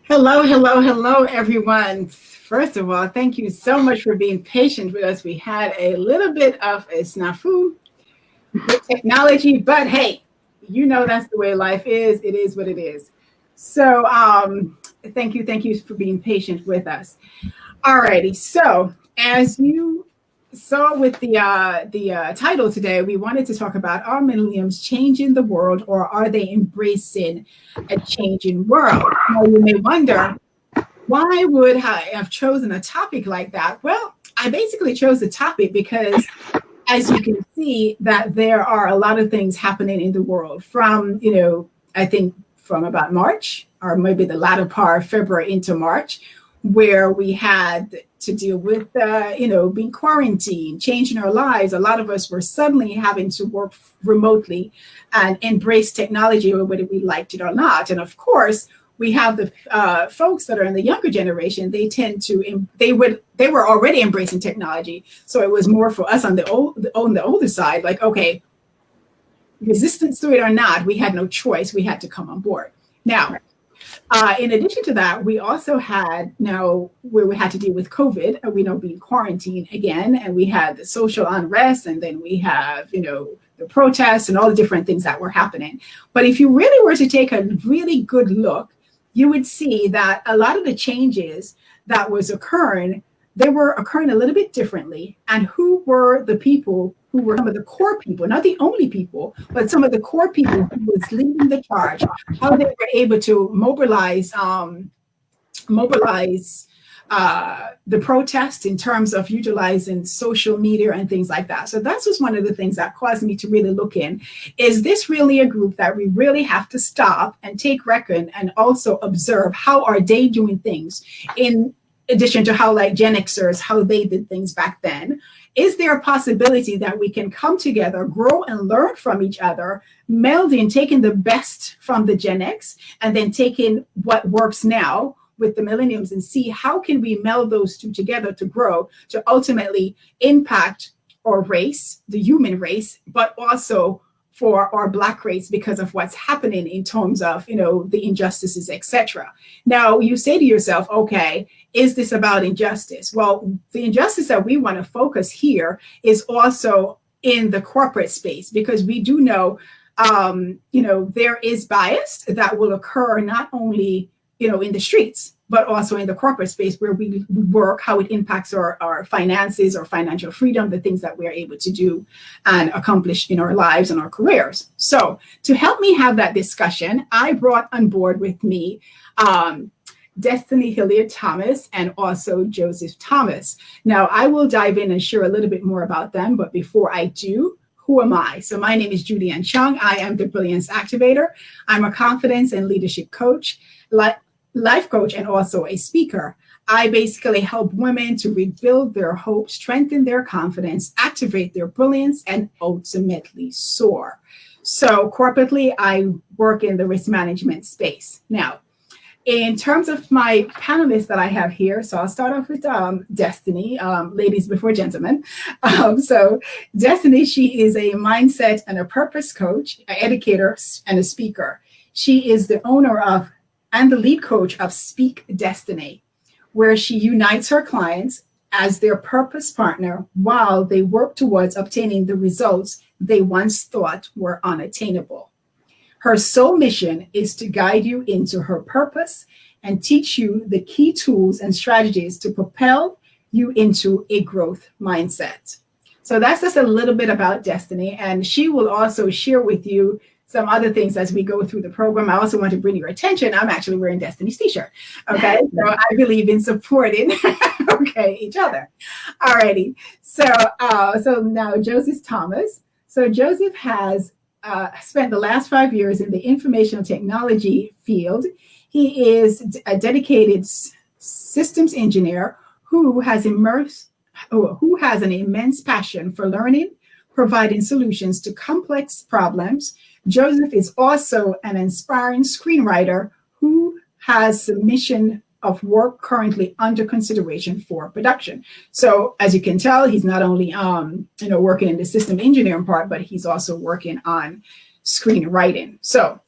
Hello, hello, hello, everyone. First of all, thank you so much for being patient with us. We had a little bit of a snafu with technology, but hey, you know that's the way life is. It is what it is. So, thank you for being patient with us. Alrighty. So, as you saw with the title today, we wanted to talk about, are millennials changing the world, or are they embracing a changing world? Now, you may wonder, why would I have chosen a topic like that? Well, I basically chose the topic because, as you can see, that there are a lot of things happening in the world from, I think from about March, or maybe the latter part of February into March, where we had to deal with, being quarantined, changing our lives. A lot of us were suddenly having to work remotely and embrace technology, whether we liked it or not. And of course, we have the folks that are in the younger generation. They tend to they were already embracing technology, so it was more for us on the older side. Like, okay, resistance to it or not, we had no choice. We had to come on board. Now, in addition to that, we also had now where we had to deal with COVID, being quarantined again, and we had the social unrest, and then we have, the protests and all the different things that were happening. But if you really were to take a really good look, you would see that a lot of the changes that was occurring, they were occurring a little bit differently. And who were the people who were some of the core people, not the only people, but some of the core people who was leading the charge, how they were able to mobilize the protest in terms of utilizing social media and things like that. So that's just one of the things that caused me to really look in. Is this really a group that we really have to stop and take reckon and also observe how are they doing things, in addition to how, like, Gen-Xers, how they did things back then? Is there a possibility that we can come together, grow and learn from each other, melding, taking the best from the Gen X and then taking what works now with the millennials, and see how can we meld those two together to grow, to ultimately impact our race, the human race, but also for our Black race, because of what's happening in terms of, the injustices, etc. Now, you say to yourself, okay, is this about injustice? Well, the injustice that we want to focus here is also in the corporate space, because we do know, there is bias that will occur not only in the streets, but also in the corporate space where we work, how it impacts our finances, our financial freedom, the things that we're able to do and accomplish in our lives and our careers. So to help me have that discussion, I brought on board with me Destiny Hilliard-Thomas and also Joseph Thomas. Now, I will dive in and share a little bit more about them, but before I do, who am I? So my name is Judy Ann Chung. I am the Brilliance Activator. I'm a confidence and leadership coach, life coach, and also a speaker. I basically help women to rebuild their hope, strengthen their confidence, activate their brilliance, and ultimately soar. So corporately, I work in the risk management space. Now, in terms of my panelists that I have here, so I'll start off with Destiny, ladies before gentlemen. So Destiny, she is a mindset and a purpose coach, an educator, and a speaker. She is the owner of and the lead coach of Speak Destiny, where she unites her clients as their purpose partner while they work towards obtaining the results they once thought were unattainable. Her sole mission is to guide you into her purpose and teach you the key tools and strategies to propel you into a growth mindset. So that's just a little bit about Destiny, and she will also share with you some other things as we go through the program. I also want to bring your attention, I'm actually wearing Destiny's t-shirt. Okay, so I believe in supporting each other. Alrighty, so now Joseph Thomas. So Joseph has spent the last 5 years in the information technology field. He is a dedicated systems engineer who has an immense passion for learning, providing solutions to complex problems. Joseph is also an inspiring screenwriter who has a mission of work currently under consideration for production. So as you can tell, he's not only working in the system engineering part, but he's also working on screenwriting. So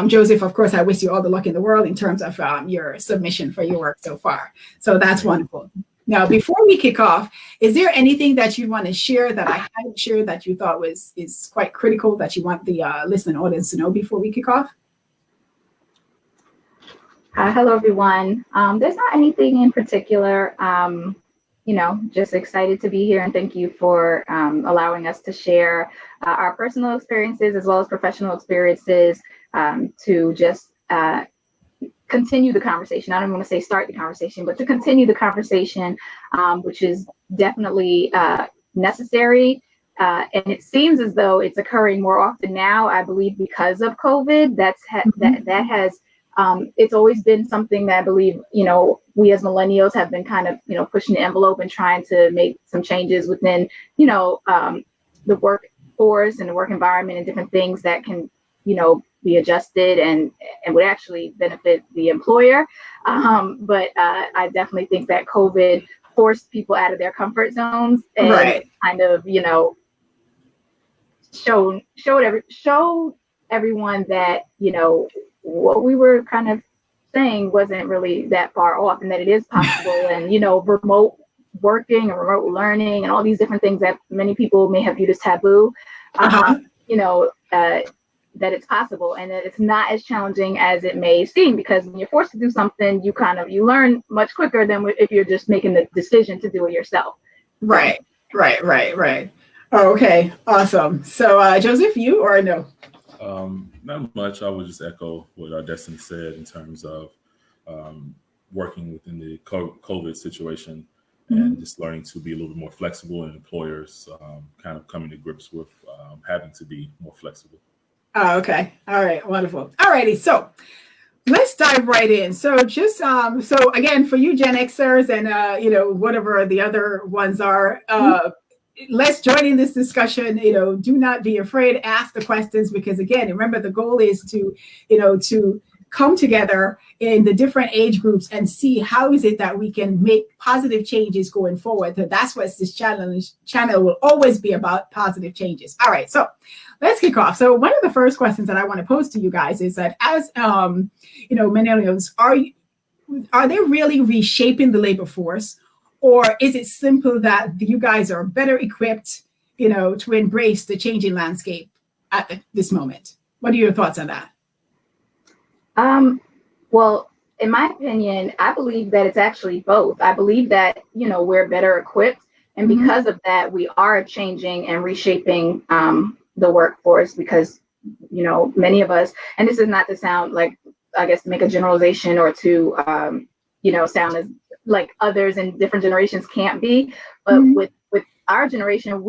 Joseph, of course, I wish you all the luck in the world in terms of your submission for your work so far. So that's wonderful. Now, before we kick off, is there anything that you want to share that I haven't shared that you thought is quite critical that you want the listening audience to know before we kick off? Hello, everyone. There's not anything in particular. Just excited to be here, and thank you for allowing us to share our personal experiences as well as professional experiences to just continue the conversation. I don't want to say start the conversation, but to continue the conversation, which is definitely necessary. And it seems as though it's occurring more often now, I believe, because of COVID. That has it's always been something that I believe, we as millennials have been kind of, pushing the envelope and trying to make some changes within, the workforce and the work environment and different things that can, be adjusted and would actually benefit the employer. But I definitely think that COVID forced people out of their comfort zones and kind of, showed everyone that, what we were kind of saying wasn't really that far off, and that it is possible. And, remote working and remote learning and all these different things that many people may have viewed as taboo, that it's possible and that it's not as challenging as it may seem, because when you're forced to do something, you learn much quicker than if you're just making the decision to do it yourself. Right. Oh, okay, awesome. So Joseph, you or no? Not much. I would just echo what Destiny said in terms of working within the COVID situation and just learning to be a little bit more flexible, and employers kind of coming to grips with having to be more flexible. Oh, okay. All right. Wonderful. All righty. So let's dive right in. So just so again, for you Gen-Xers and whatever the other ones are, let's join in this discussion. Do not be afraid. Ask the questions, because again, remember, the goal is to come together in the different age groups and see how is it that we can make positive changes going forward. So that's what this channel will always be about, positive changes. All right, so let's kick off. So one of the first questions that I want to pose to you guys is that as millennials, are they really reshaping the labor force, or is it simple that you guys are better equipped, to embrace the changing landscape at this moment? What are your thoughts on that? Well, in my opinion, I believe that it's actually both. I believe that, we're better equipped. And because of that, we are changing and reshaping the workforce, because, many of us, and this is not to sound like, I guess, make a generalization or to, sound as like others in different generations can't be. But with our generation,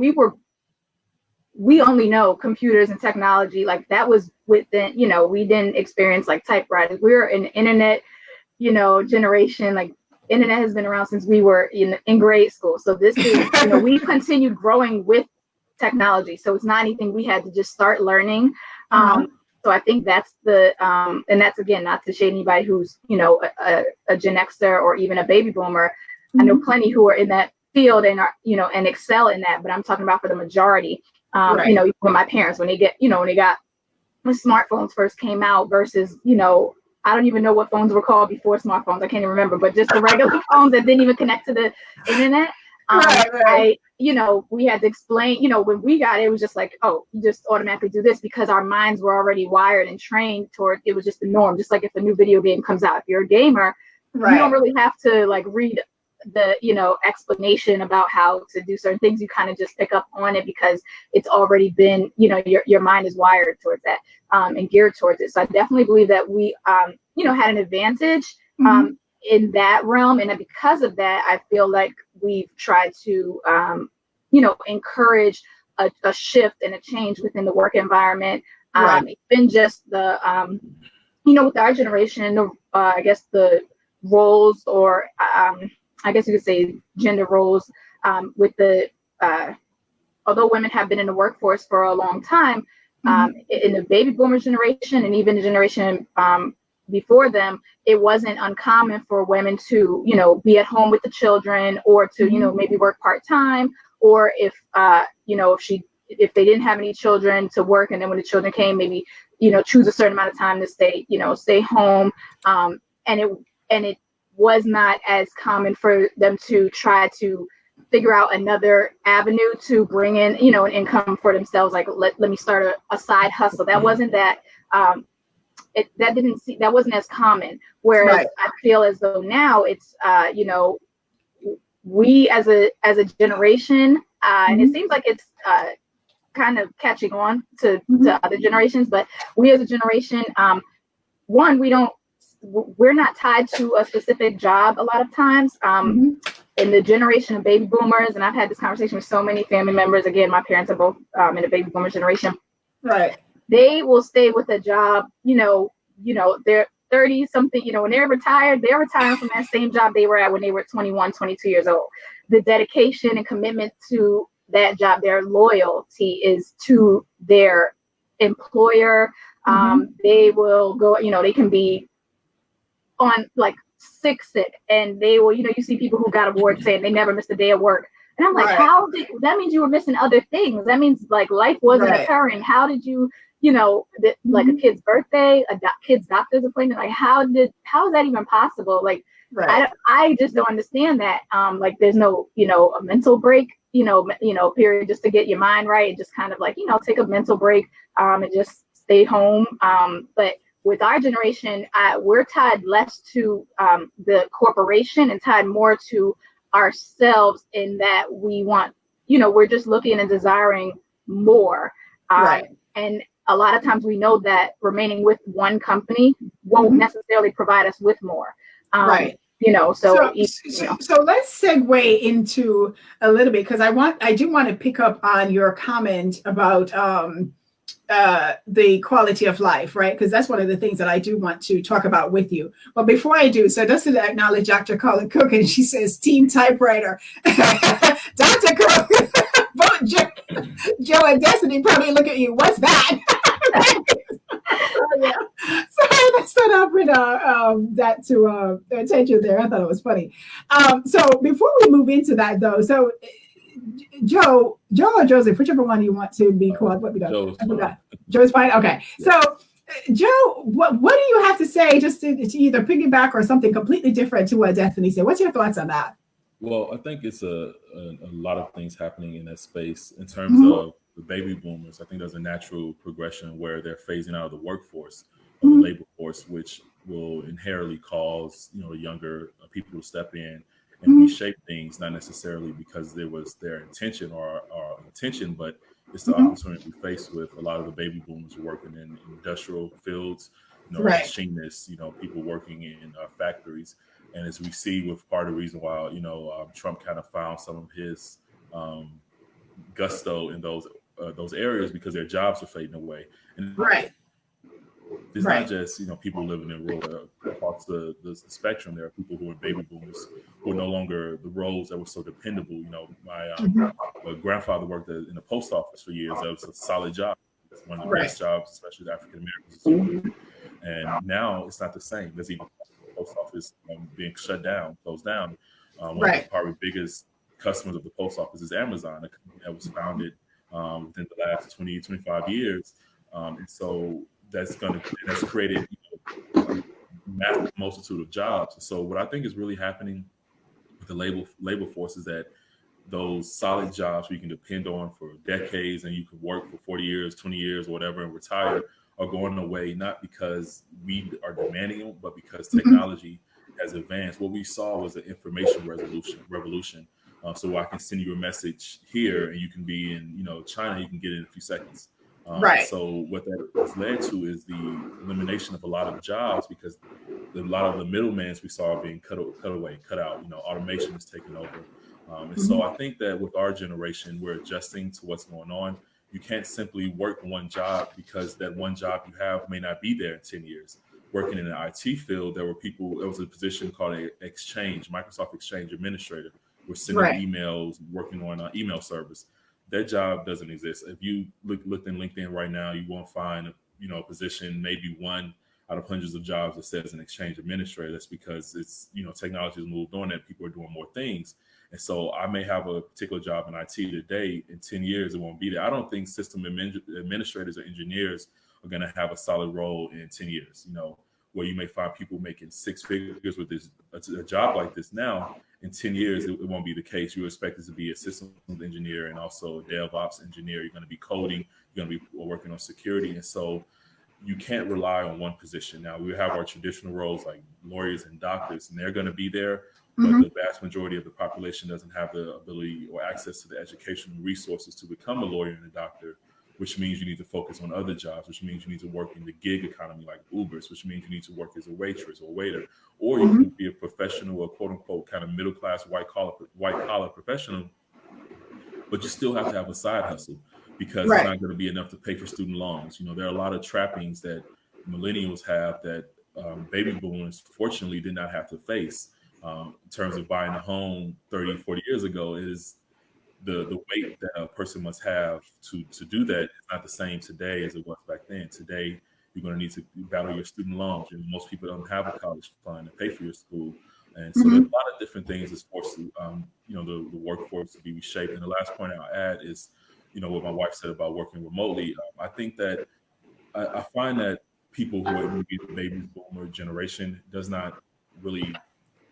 we only know computers and technology. Like, that was within, we didn't experience like typewriters. We're an internet, generation. Like, internet has been around since we were in grade school. So this is, we continued growing with technology. So it's not anything we had to just start learning. So I think that's and that's, again, not to shade anybody who's, a Gen-Xer or even a baby boomer. I know plenty who are in that field and are, and excel in that, but I'm talking about for the majority. Even my parents, when smartphones first came out versus, I don't even know what phones were called before smartphones. I can't even remember, but just the regular phones that didn't even connect to the internet. We had to explain, when we got it, it was just like, oh, you just automatically do this, because our minds were already wired and trained toward, it was just the norm. Just like if a new video game comes out, if you're a gamer, you don't really have to like read the explanation about how to do certain things. You kind of just pick up on it because it's already been, your mind is wired towards that and geared towards it. So I definitely believe that we had an advantage in that realm, and because of that, I feel like we've tried to encourage a shift and a change within the work environment. It's been just the with our generation, I guess the roles, or I guess you could say gender roles, with the although women have been in the workforce for a long time, in the baby boomer generation and even the generation before them, it wasn't uncommon for women to be at home with the children, or to maybe work part-time, or if if they didn't have any children, to work, and then when the children came, maybe choose a certain amount of time to stay home. And it was not as common for them to try to figure out another avenue to bring in, an income for themselves. Like, let me start a side hustle. That wasn't that, that wasn't as common. Whereas I feel as though now it's, we as a generation, and it seems like it's kind of catching on to other generations, but we as a generation, we're not tied to a specific job a lot of times. In the generation of baby boomers, and I've had this conversation with so many family members. Again, my parents are both in the baby boomer generation. Right. They will stay with a job, they're 30 something, when they're retired, they're retiring from that same job they were at when they were 21, 22 years old. The dedication and commitment to that job, their loyalty is to their employer. They will go, they can be on like sick, and they will, you see people who got awards saying they never missed a day of work. And I'm like, how did that means you were missing other things? That means like life wasn't occurring. How did you, like a kid's birthday, kid's doctor's appointment? Like, how is that even possible? Like, I just don't understand that. Like, there's no, a mental break, period, just to get your mind right, and just kind of like, take a mental break, and just stay home. But with our generation, we're tied less to the corporation and tied more to ourselves, in that we want, we're just looking and desiring more. And a lot of times we know that remaining with one company won't necessarily provide us with more. So let's segue into a little bit, because I do want to pick up on your comment about the quality of life, right? Because that's one of the things that I do want to talk about with you. But before I do, so just to acknowledge Dr. Colin Cook, and she says team typewriter. Dr. Cook, both Joe and Destiny probably look at you. What's that? So that's what I'll bring that to attention there. I thought it was funny. So before we move into that, though, so Joe or Joseph, whichever one you want to be called. What we got? Joe's fine. Okay. So Joe, what do you have to say, just to either piggyback or something completely different to what Destiny said? What's your thoughts on that? Well, I think it's a lot of things happening in that space in terms of the baby boomers. I think there's a natural progression where they're phasing out of the workforce, of the labor force, which will inherently cause younger people to step in and reshape things, not necessarily because it was their intention or our intention, but it's the opportunity we face with a lot of the baby boomers working in industrial fields, machinists, people working in factories. And as we see, with part of the reason why Trump kind of found some of his gusto in those areas, because their jobs are fading away. And it's not just people living in rural parts of the spectrum. There are people who are baby boomers who are no longer the roles that were so dependable. My grandfather worked in the post office for years. That was a solid job. It's one of the best jobs, especially the African Americans. And now it's not the same. There's even the post office being shut down, closed down. One of the probably biggest customers of the post office is Amazon, a company that was founded within the last 20, 25 years. And so that's created a massive multitude of jobs. So what I think is really happening with the labor force is that those solid jobs we can depend on for decades, and you can work for 40 years, 20 years, whatever, and retire, are going away, not because we are demanding them, but because technology has advanced. What we saw was an information revolution. So I can send you a message here, and you can be in China, you can get it in a few seconds. So what that has led to is the elimination of a lot of jobs, because a lot of the middlemen we saw are being cut out. Automation is taking over. And so I think that with our generation, we're adjusting to what's going on. You can't simply work one job, because that one job you have may not be there in 10 years. Working in the IT field, there was a position called Microsoft Exchange administrator. We're sending emails, working on an email service. That job doesn't exist. If you look in LinkedIn right now, you won't find a position, maybe one out of hundreds of jobs that says an exchange administrator. That's because it's technology has moved on and people are doing more things. And so I may have a particular job in IT today. In 10 years, it won't be there. I don't think system administrators or engineers are going to have a solid role in 10 years. Where you may find people making six figures with a job like this now, in 10 years, it won't be the case. You expect it to be a systems engineer and also a DevOps engineer. You're going to be coding, you're going to be working on security. And so you can't rely on one position. Now, we have our traditional roles like lawyers and doctors, and they're going to be there. But the vast majority of the population doesn't have the ability or access to the educational resources to become a lawyer and a doctor, which means you need to focus on other jobs, which means you need to work in the gig economy like Ubers, which means you need to work as a waitress or waiter, or you can be a professional or quote unquote kind of middle class white collar professional, but you still have to have a side hustle because it's not going to be enough to pay for student loans. There are a lot of trappings that millennials have that baby boomers fortunately did not have to face. In terms of buying a home 30, 40 years ago, is the weight that a person must have to do that is not the same today as it was back then. Today, you're going to need to battle your student loans. Most people don't have a college fund to pay for your school. And so there's a lot of different things that's forced to, the workforce to be reshaped. And the last point I'll add is, what my wife said about working remotely. I think that I find that people who are maybe the baby boomer generation does not really,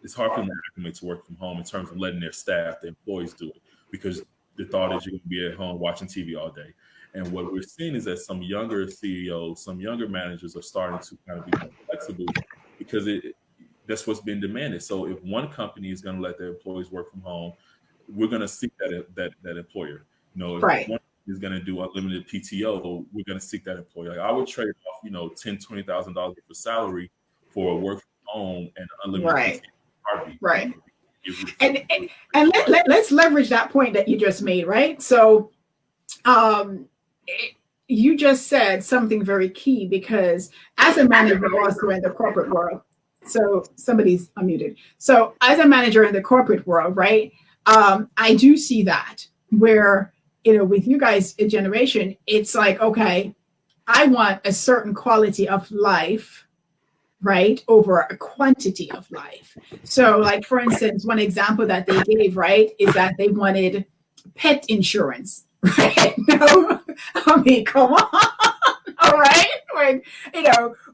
it's hard for them to acclimate to work from home in terms of letting their staff, their employees do it, because the thought is you're going to be at home watching TV all day. And what we're seeing is that some younger CEOs, some younger managers are starting to kind of be more flexible because that's what's been demanded. So if one company is going to let their employees work from home, we're going to seek that employer. If one is going to do unlimited PTO, we're going to seek that employer. Like I would trade off, $10,000, $20,000 for salary for a work from home and unlimited PTO. Right. And let's leverage that point that you just made, right? So you just said something very key, because as a manager also in the corporate world, so somebody's unmuted. So as a manager in the corporate world, right, I do see that where, with you guys, a generation, it's like, okay, I want a certain quality of life, right, over a quantity of life. So like, for instance, one example that they gave, right, is that they wanted pet insurance, right? No, I mean, come on, all right? Like,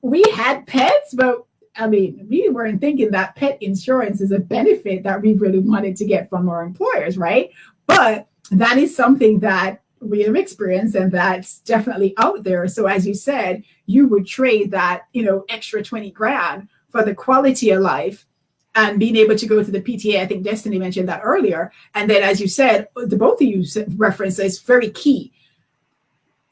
we had pets, but I mean, we weren't thinking that pet insurance is a benefit that we really wanted to get from our employers, right? But that is something that we have experienced, and that's definitely out there. So as you said, you would trade that, extra 20 grand for the quality of life and being able to go to the PTA. I think Destiny mentioned that earlier. And then, as you said, the both of you referenced is very key.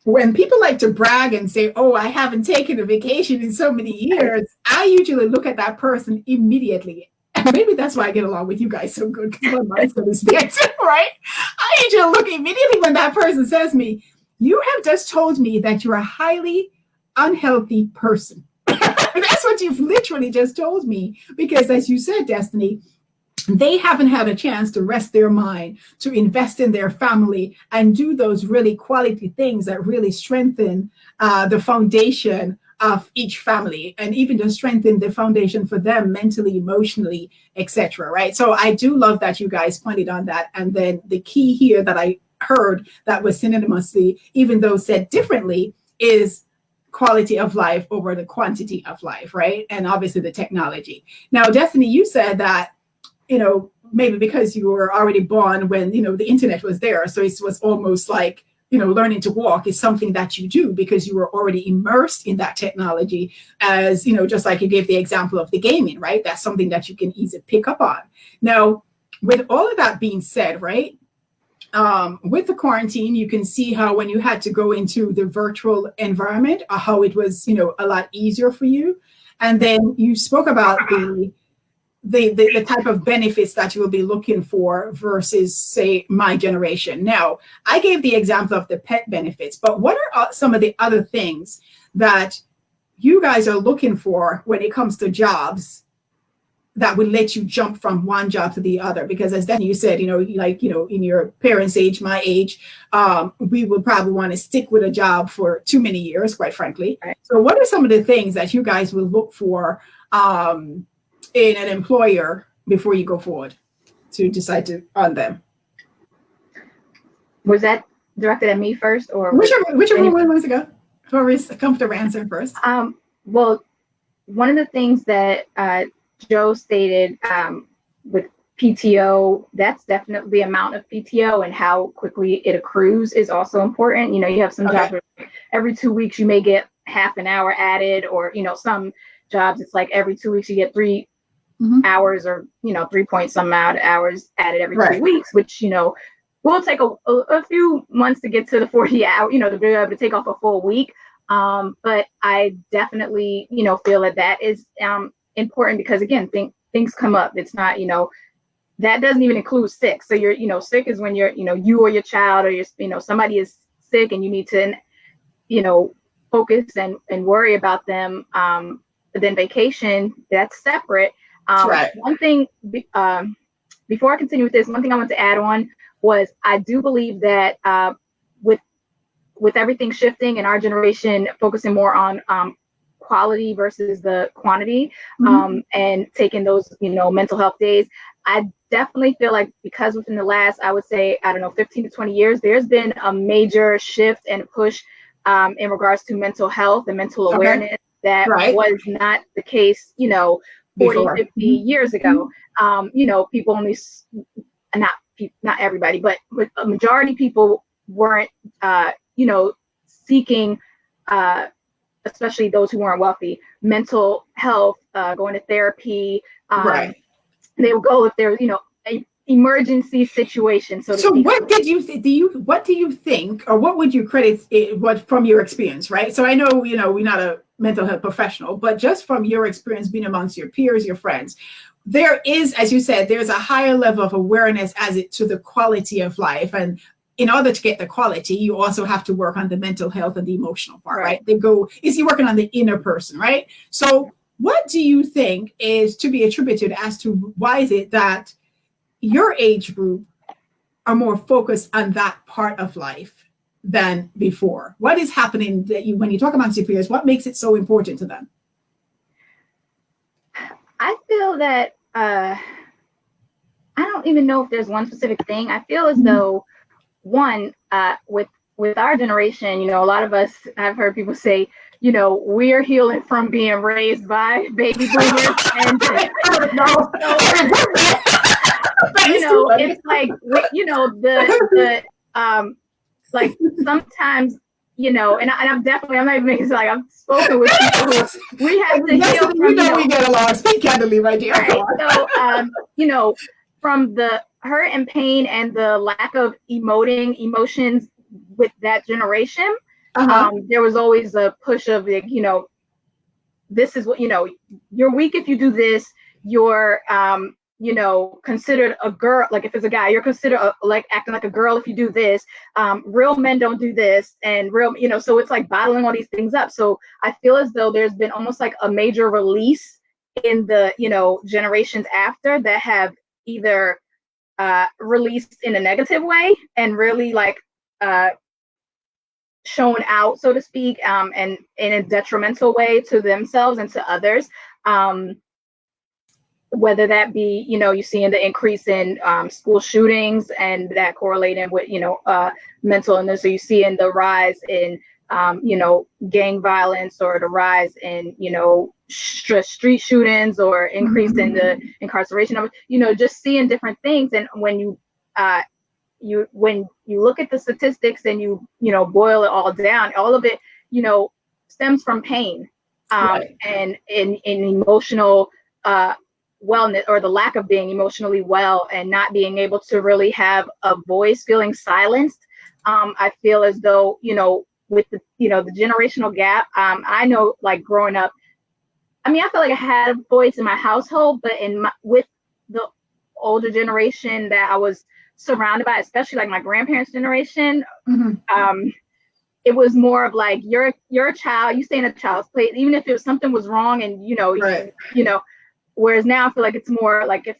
When people like to brag and say, oh, I haven't taken a vacation in so many years, I usually look at that person immediately. And maybe that's why I get along with you guys so good, because my mind's going to stay, right? I usually look immediately when that person says to me, you have just told me that you're a highly unhealthy person. That's what you've literally just told me. Because as you said, Destiny, they haven't had a chance to rest their mind, to invest in their family and do those really quality things that really strengthen the foundation of each family, and even to strengthen the foundation for them mentally, emotionally, etc. Right? So I do love that you guys pointed on that. And then the key here that I heard that was synonymously, even though said differently, is quality of life over the quantity of life, right? And obviously the technology. Now, Destiny, you said that, maybe because you were already born when, the internet was there. So it was almost like, learning to walk is something that you do because you were already immersed in that technology, as, just like you gave the example of the gaming, right? That's something that you can easily pick up on. Now, with all of that being said, right, with the quarantine, you can see how when you had to go into the virtual environment, how it was, a lot easier for you. And then you spoke about the type of benefits that you will be looking for versus, say, my generation. Now, I gave the example of the pet benefits, but what are some of the other things that you guys are looking for when it comes to jobs that would let you jump from one job to the other? Because as Danny, you said, in your parents' age, my age, we would probably want to stick with a job for too many years, quite frankly. Right. So what are some of the things that you guys will look for in an employer before you go forward to decide on them? Was that directed at me first, or whichever one wants to go? Whoever's comfortable answering first. Well, one of the things that Joe stated with PTO, that's definitely the amount of PTO and how quickly it accrues is also important. You know, you have some jobs where every 2 weeks you may get half an hour added, or, you know, some jobs it's like every 2 weeks you get 3 hours, or, you know, 3 point some odd hours added every 2 weeks, which, you know, will take a few months to get to the 40 hour, you know, to be able to take off a full week. But I definitely, you know, feel that is important, because again, things come up. It's not, you know, that doesn't even include sick. So you're, you know, sick is when you're, you know, you or your child or your, you know, somebody is sick and you need to, you know, focus and worry about them. But then vacation, that's separate. One thing, before I continue with this, one thing I want to add on was I do believe that with everything shifting and our generation focusing more on quality versus the quantity, and taking those, you know, mental health days, I definitely feel like, because within the last, I would say, I don't know, 15 to 20 years, there's been a major shift and push in regards to mental health and mental awareness that was not the case, you know, 40, before. 50 years ago. You know, people only, not everybody, but a majority of people weren't, you know, seeking, especially those who weren't wealthy, mental health, going to therapy. They would go if there's, you know, an emergency situation. So what did you what do you think, or what would you credit what from your experience, right? So I know, you know, we're not a mental health professional, but just from your experience being amongst your peers, your friends, there is, as you said, there's a higher level of awareness as it to the quality of life. And in order to get the quality, you also have to work on the mental health and the emotional part, right? You're working on the inner person, right? So what do you think is to be attributed as to why is it that your age group are more focused on that part of life than before? What is happening that when you talk about your peers, what makes it so important to them? I feel that I don't even know if there's one specific thing. I feel as though one, with our generation, you know, a lot of us, I've heard people say, you know, we're healing from being raised by baby boomers, and you know, it's like, you know, the like sometimes, you know, and I'm definitely, I'm not even making it like I've spoken with people who we have to heal from. You know, we get along. Speak candidly, right here. Right. So, you know, from the hurt and pain and the lack of emotions with that generation, there was always a push of, like, you know, this is what, you know, you're weak if you do this. You're, you know, considered a girl. Like if it's a guy, you're considered like acting like a girl if you do this. Real men don't do this, and real, you know, so it's like bottling all these things up. So I feel as though there's been almost like a major release in the, you know, generations after that have either released in a negative way and really like shown out, so to speak, and in a detrimental way to themselves and to others. Whether that be, you know, you seeing the increase in school shootings and that correlating with, you know, mental illness, or you see in the rise in, you know, gang violence, or the rise in, you know, street shootings, or increase in the incarceration of, you know, just seeing different things. And when you look at the statistics and you know, boil it all down, all of it, you know, stems from pain, and in emotional wellness, or the lack of being emotionally well and not being able to really have a voice, feeling silenced. I feel as though, you know, with the, you know, the generational gap, I know, like growing up, I mean, I feel like I had a voice in my household, but with the older generation that I was surrounded by, especially like my grandparents' generation, it was more of like, you're a child, you stay in a child's place, even if something was wrong, and you know, you know. Whereas now I feel like it's more like,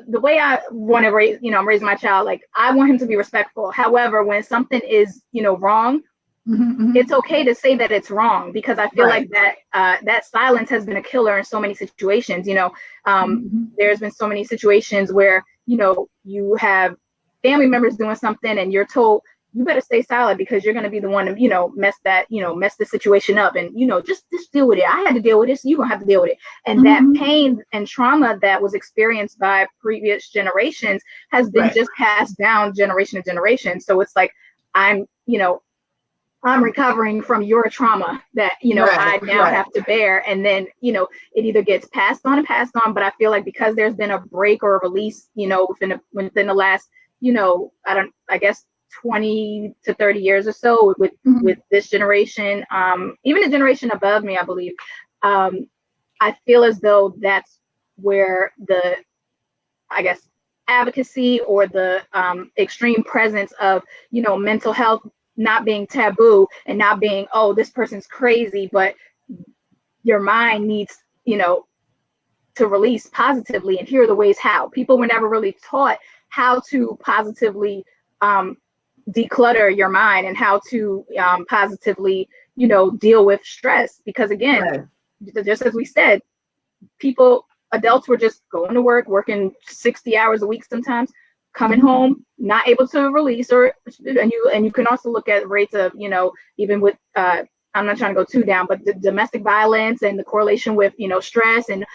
the way I want to raise, you know, I'm raising my child, like I want him to be respectful. However, when something is, you know, wrong, it's okay to say that it's wrong, because I feel like that silence has been a killer in so many situations. You know, there's been so many situations where, you know, you have family members doing something and you're told, you better stay silent because you're going to be the one to, you know, mess the situation up. And, you know, just deal with it. I had to deal with this. You're going to have to deal with it. And that pain and trauma that was experienced by previous generations has been just passed down generation to generation. So it's like, I'm recovering from your trauma that, you know, I now have to bear. And then, you know, it either gets passed on. But I feel like because there's been a break or a release, you know, within the last, you know, I guess 20 to 30 years or so with this generation, even the generation above me, I believe, I feel as though that's where the, I guess, advocacy or the extreme presence of, you know, mental health not being taboo and not being, oh, this person's crazy, but your mind needs, you know, to release positively. And here are the ways how. People were never really taught how to positively declutter your mind and how to positively, you know, deal with stress. Because again, just as we said, adults were just going to work, working 60 hours a week sometimes, coming home, not able to release, and you can also look at rates of, you know, even with I'm not trying to go too down, but the domestic violence and the correlation with, you know, stress and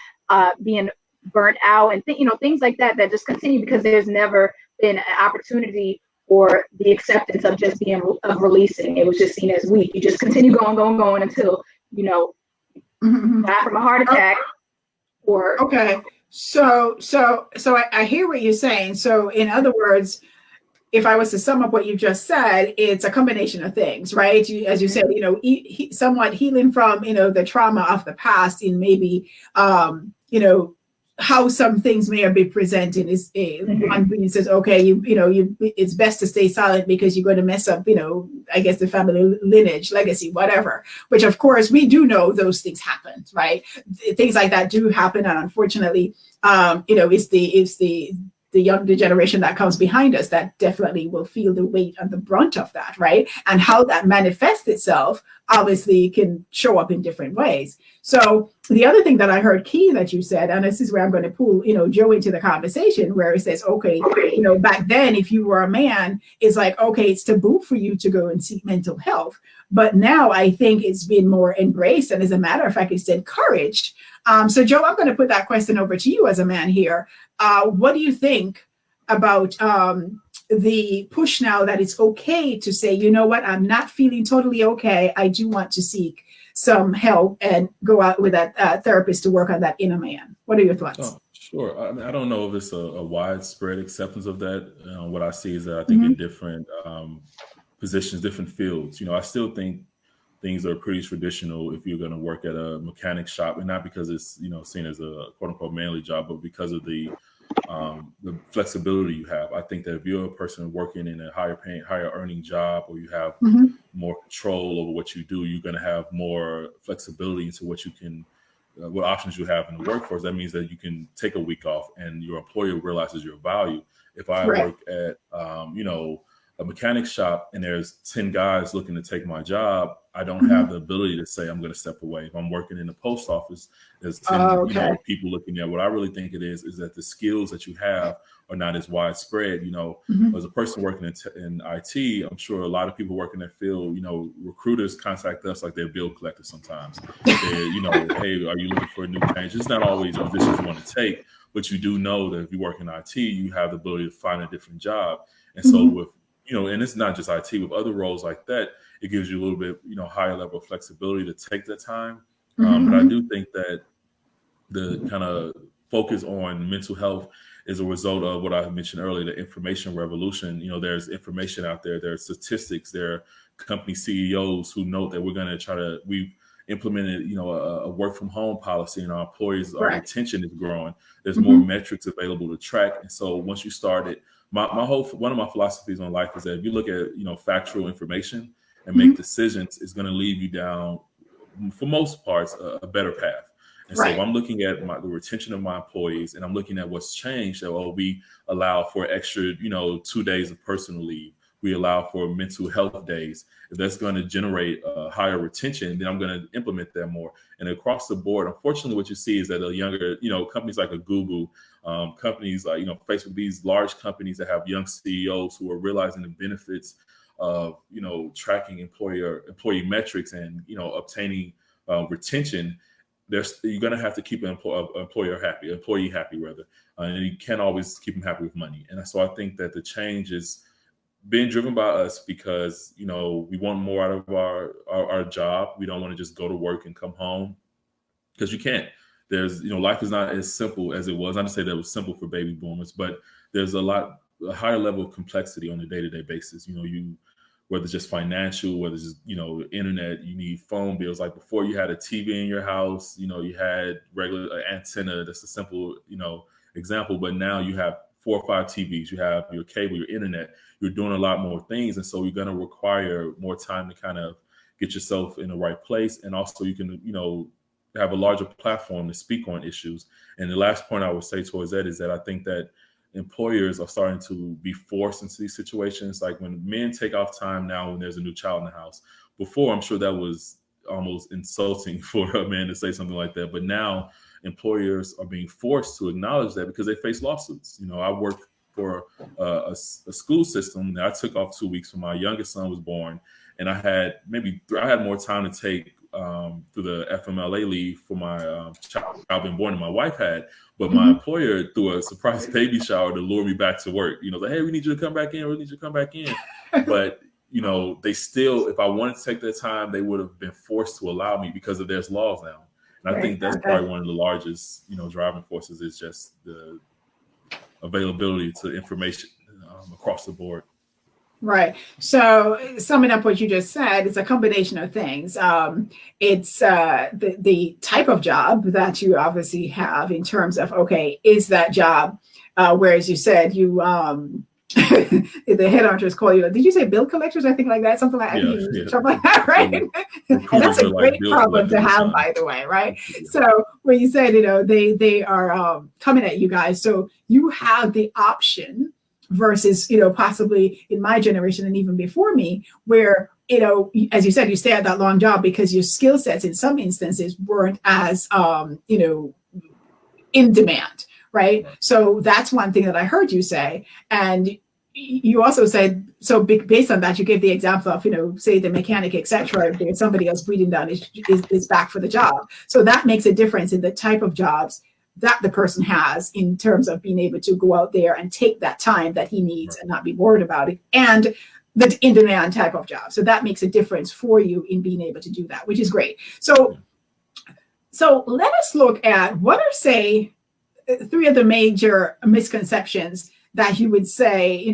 being burnt out and you know, things like that just continue because there's never been an opportunity or the acceptance of just being releasing. It was just seen as weak. You just continue going until, you know, die from a heart attack or So I hear what you're saying. So in other words, if I was to sum up what you just said, it's a combination of things, right? As you said, you know, somewhat healing from, you know, the trauma of the past in maybe, you know, how some things may have been presented is one being says, okay, it's best to stay silent because you're going to mess up, you know, I guess the family lineage, legacy, whatever, which of course we do know those things happen, right? Things like that do happen. And unfortunately, you know, it's the younger generation that comes behind us that definitely will feel the weight and the brunt of that, right? And how that manifests itself obviously can show up in different ways. So the other thing that I heard, Key, that you said, and this is where I'm going to pull, you know, Joe into the conversation, where it says, okay, you know, back then, if you were a man, it's like, okay, it's taboo for you to go and seek mental health. But now I think it's been more embraced, and as a matter of fact, it's encouraged. So Joe, I'm going to put that question over to you as a man here. What do you think about the push now that it's okay to say, you know what, I'm not feeling totally okay. I do want to seek some help and go out with a therapist to work on that inner man. What are your thoughts? Oh, sure. I mean, I don't know if it's a widespread acceptance of that. What I see is that I think in different positions, different fields, you know, I still think things are pretty traditional if you're going to work at a mechanic shop, and not because it's, you know, seen as a quote unquote manly job, but because of the flexibility you have. I think that if you're a person working in a higher earning job, or you have more control over what you do, you're going to have more flexibility into what you can, what options you have in the workforce. That means that you can take a week off and your employer realizes your value. If I work at, you know, a mechanic shop and there's 10 guys looking to take my job, I don't have the ability to say I'm going to step away. If I'm working in the post office, there's 10 you know, people looking there. What I really think it is that the skills that you have are not as widespread. You know, as a person working in IT, I'm sure a lot of people working in that field, you know, recruiters contact us like they're bill collectors sometimes. You know, hey, are you looking for a new change? It's not always a position you want to take, but you do know that if you work in IT, you have the ability to find a different job. And so with, you know, and it's not just IT, with other roles like that, it gives you a little bit, you know, higher level of flexibility to take that time. But I do think that the kind of focus on mental health is a result of what I mentioned earlier, the information revolution. You know, there's information out there, there's statistics, there are company CEOs who know that we've implemented, you know, a work from home policy, and our employees, our retention is growing. There's more metrics available to track. And so once you started, one of my philosophies on life is that if you look at, you know, factual information and make decisions, is going to lead you down, for most parts, a better path. And so if I'm looking at the retention of my employees, and I'm looking at what's changed, so we allow for extra, you know, 2 days of personal leave. We allow for mental health days. If that's going to generate higher retention, then I'm going to implement that more. And across the board, unfortunately, what you see is that a younger, you know, companies like a Google, companies like, you know, Facebook, these large companies that have young CEOs who are realizing the benefits of, tracking employee metrics and, obtaining retention, you're going to have to keep an employee happy rather. And you can't always keep them happy with money. And so I think that the change is being driven by us because, we want more out of our job. We don't want to just go to work and come home, because you can't. There's, life is not as simple as it was. Not to say that it was simple for baby boomers, but there's a higher level of complexity on a day-to-day basis. Whether it's just financial, whether it's just, internet, you need phone bills. Like before you had a TV in your house, you had regular antenna. That's a simple, example. But now you have 4 or 5 TVs, you have your cable, your internet, you're doing a lot more things. And so you're going to require more time to kind of get yourself in the right place. And also you can, have a larger platform to speak on issues. And the last point I would say towards that is that I think that employers are starting to be forced into these situations. Like when men take off time now when there's a new child in the house. Before, I'm sure that was almost insulting for a man to say something like that. But now employers are being forced to acknowledge that because they face lawsuits. I worked for a school system that I took off 2 weeks when my youngest son was born. And I had more time to take through the FMLA leave for my child being born than my wife had. But my employer threw a surprise baby shower to lure me back to work. Like, hey, we need you to come back in. We need you to come back in. But, they still, if I wanted to take that time, they would have been forced to allow me because of there's laws now. And I think that's probably one of the largest, driving forces is just the availability to information across the board. Right. So summing up what you just said, it's a combination of things. It's the type of job that you obviously have in terms of, okay, is that job, whereas you said you, the headhunters call you, did you say bill collectors? I think like that, something like that, something like that, right? And that's a great problem to have, by the way, right? So when you said, they are coming at you guys, so you have the option versus, possibly in my generation and even before me, where, as you said, you stay at that long job because your skill sets in some instances weren't as, in demand, right? So that's one thing that I heard you say. And you also said, so based on that, you gave the example of, say the mechanic, et cetera, if there's somebody else breathing down is back for the job. So that makes a difference in the type of jobs that the person has in terms of being able to go out there and take that time that he needs and not be worried about it, and the in-demand type of job. So that makes a difference for you in being able to do that, which is great. So let us look at what are, say, 3 of the major misconceptions that you would say,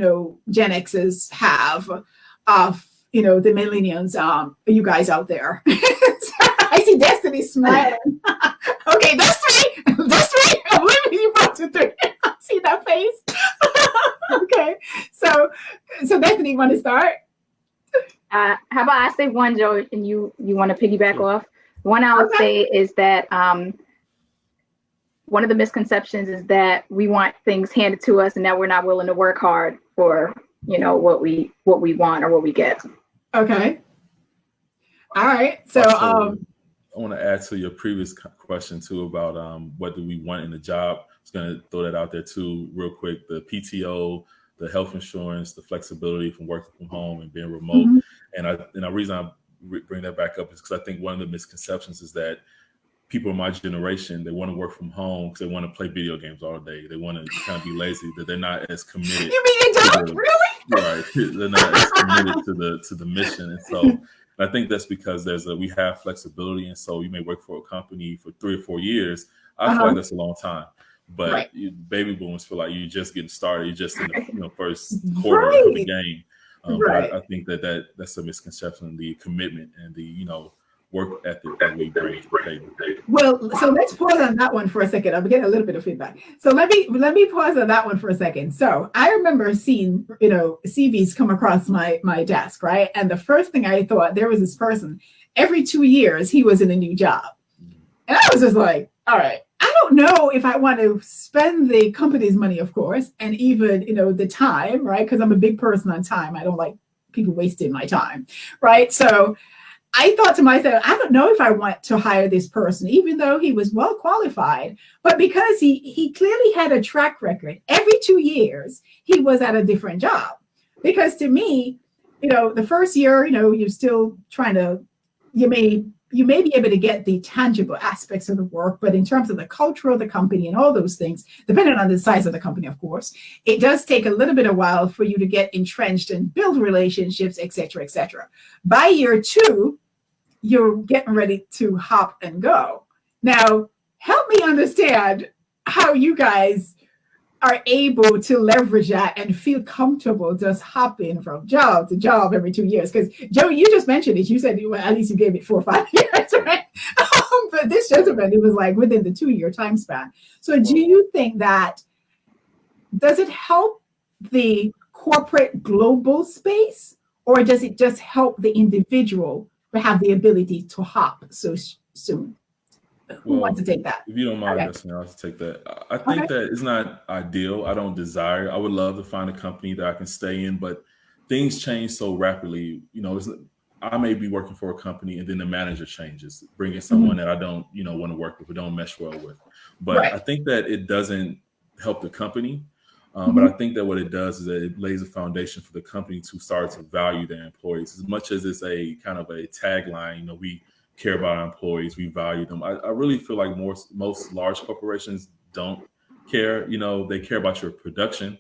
Gen Xers have of, the millennials, you guys out there. I see Destiny smiling. Okay, that's 3. That's 3. I'm leaving you back to 3. I see that face. Okay, so Destiny, you want to start? How about I say one, Joe, and you want to piggyback off? One I would say is that one of the misconceptions is that we want things handed to us and that we're not willing to work hard for, what we want or what we get. Okay. All right. So I want to add to your previous question too about what do we want in a job. I was going to throw that out there too real quick. The PTO, the health insurance, the flexibility from working from home and being remote. And the reason I bring that back up is because I think one of the misconceptions is that people in my generation, they want to work from home because they want to play video games all day. They want to kind of be lazy, that they're not as committed. You mean your job? Really? Right. They're not as committed to the mission. And so I think that's because we have flexibility. And so you may work for a company for 3 or 4 years. I feel like that's a long time. But baby boomers feel like you're just getting started. You're just in the first quarter of the game. But I think that's a misconception, the commitment and the, work ethic that we bring to the table. Well, so let's pause on that one for a second. I'm getting a little bit of feedback. So let me pause on that one for a second. So I remember seeing, CVs come across my desk, right? And the first thing I thought, there was this person, every 2 years, he was in a new job. And I was just like, all right, I don't know if I want to spend the company's money, of course, and even, the time, right? Because I'm a big person on time. I don't like people wasting my time, right? So I thought to myself, I don't know if I want to hire this person, even though he was well qualified, but because he clearly had a track record. Every 2 years, he was at a different job. Because to me, the first year, you're still trying to, you may be able to get the tangible aspects of the work, but in terms of the culture of the company and all those things, depending on the size of the company, of course, it does take a little bit of while for you to get entrenched and build relationships, et cetera, et cetera. By year 2, you're getting ready to hop and go. Now, help me understand how you guys are able to leverage that and feel comfortable just hopping from job to job every 2 years. Because Joe, you just mentioned it. You said, well, at least you gave it 4 or 5 years, right? But this gentleman, it was like within the 2-year time span. So do you think that, does it help the corporate global space, or does it just help the individual to have the ability to hop so soon? Who wants to take that? If you don't mind, Destiny, I'll take that. I think that it's not ideal. I don't desire. I would love to find a company that I can stay in, but things change so rapidly. I may be working for a company and then the manager changes, bringing someone that I don't, want to work with or don't mesh well with. But I think that it doesn't help the company. But I think that what it does is that it lays a foundation for the company to start to value their employees, as much as it's a kind of a tagline. We care about our employees, we value them. I really feel like most large corporations don't care. They care about your production.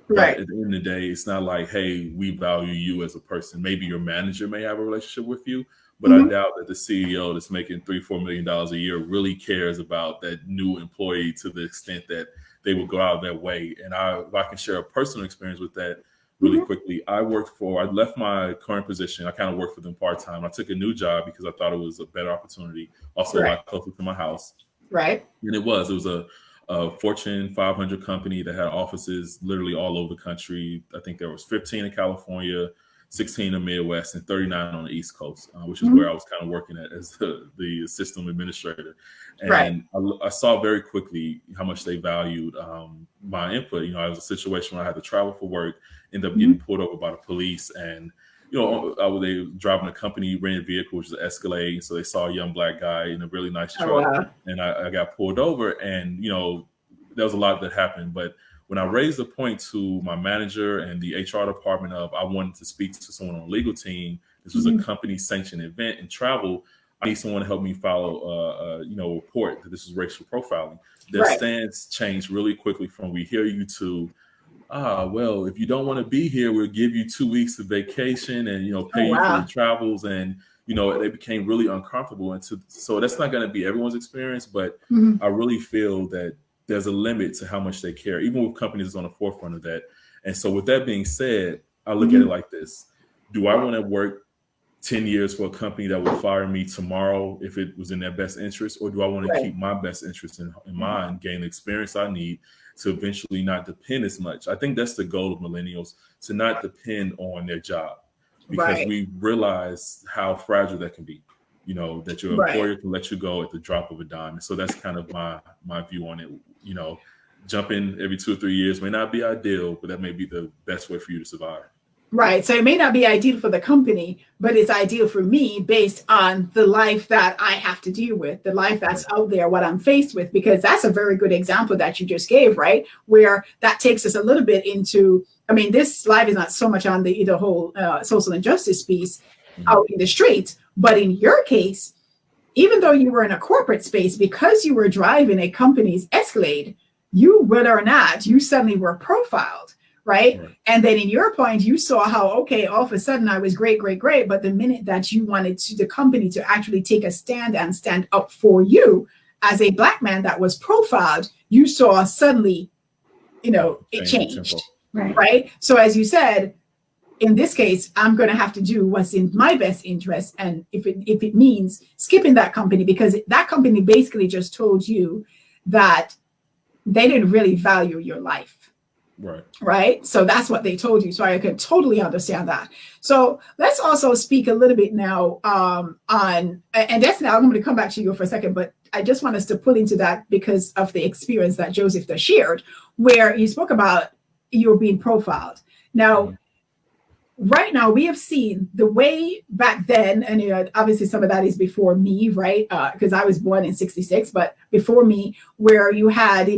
Right. But at the end of the day, it's not like, hey, we value you as a person. Maybe your manager may have a relationship with you, but I doubt that the CEO that's making $3-4 million a year really cares about that new employee to the extent that they will go out of their way. And if I can share a personal experience with that really quickly, I left my current position. I kind of worked for them part-time. I took a new job because I thought it was a better opportunity, also a lot closer to my house. Right. And it was a Fortune 500 company that had offices literally all over the country. I think there was 15 in California, 16 in the Midwest, and 39 on the East Coast, which is where I was kind of working at as the system administrator. And I saw very quickly how much they valued my input. It was a situation where I had to travel for work, ended up getting pulled over by the police, and they were driving a company rented vehicle, which is an Escalade. So they saw a young black guy in a really nice truck, and I got pulled over, and there was a lot that happened. But when I raised the point to my manager and the HR department of I wanted to speak to someone on the legal team, this was a company sanctioned event and travel, I need someone to help me follow a report that this is racial profiling. Their stance changed really quickly from we hear you to, well, if you don't want to be here, we'll give you 2 weeks of vacation and, pay you for your travels. And, they became really uncomfortable. And so that's not going to be everyone's experience, but I really feel that there's a limit to how much they care, even with companies that's on the forefront of that. And so with that being said, I look at it like this. Do I want to work 10 years for a company that would fire me tomorrow if it was in their best interest? Or do I want to keep my best interest in mind, gain the experience I need to eventually not depend as much? I think that's the goal of millennials, to not depend on their job, because we realize how fragile that can be, that your employer can let you go at the drop of a dime. And so that's kind of my view on it. Jumping every 2 or 3 years may not be ideal, but that may be the best way for you to survive. Right. So it may not be ideal for the company, but it's ideal for me based on the life that I have to deal with, the life that's out there, what I'm faced with, because that's a very good example that you just gave, right? Where that takes us a little bit into, this slide is not so much on the whole social injustice piece out in the streets, but in your case, even though you were in a corporate space, because you were driving a company's Escalade, whether or not you suddenly were profiled. Right. And then in your point, you saw how, all of a sudden I was great. But the minute that you wanted the company to actually take a stand and stand up for you as a black man that was profiled, you saw suddenly, it changed. Right. So as you said, in this case, I'm going to have to do what's in my best interest. And if it means skipping that company, because that company basically just told you that they didn't really value your life. Right. So that's what they told you. So I can totally understand that. So let's also speak a little bit now on, and that's now I'm going to come back to you for a second, but I just want us to pull into that because of the experience that Joseph just shared, where you spoke about you were being profiled. Now, right now, we have seen the way back then, and obviously some of that is before me, right? Because I was born in 66, but before me, where you had,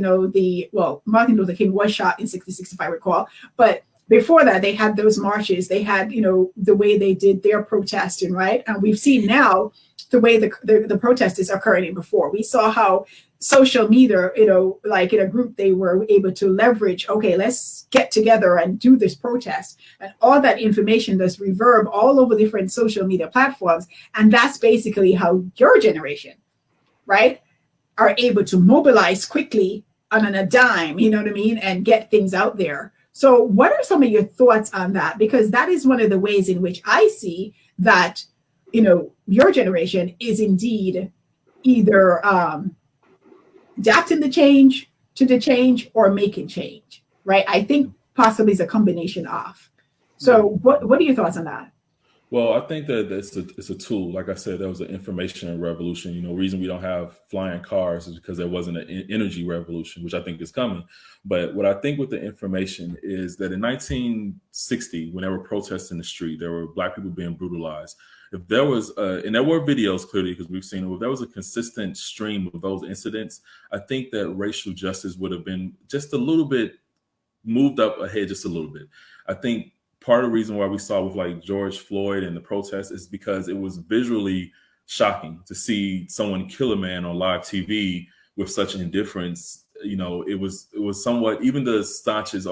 Martin Luther King was shot in 66, if I recall. But before that, they had those marches, they had, the way they did their protesting, right? And we've seen now the way the protest is occurring before. We saw how social media, like in a group, they were able to leverage, okay, let's get together and do this protest. And all that information does reverb all over different social media platforms. And that's basically how your generation, right, are able to mobilize quickly on a dime, you know what I mean, and get things out there. So what are some of your thoughts on that? Because that is one of the ways in which I see that, your generation is indeed either adapting to the change or making change, right? I think possibly it's a combination of. So what are your thoughts on that? Well, I think that it's a tool. Like I said, there was an information revolution. Reason we don't have flying cars is because there wasn't an energy revolution, which I think is coming. But what I think with the information is that in 1960, when there were protests in the street, there were Black people being brutalized. If there was, and there were videos clearly, because we've seen it, if there was a consistent stream of those incidents, I think that racial justice would have been just a little bit moved up ahead, just a little bit. I think part of the reason why we saw with like George Floyd and the protests is because it was visually shocking to see someone kill a man on live TV with such indifference. It was somewhat, even the staunchest,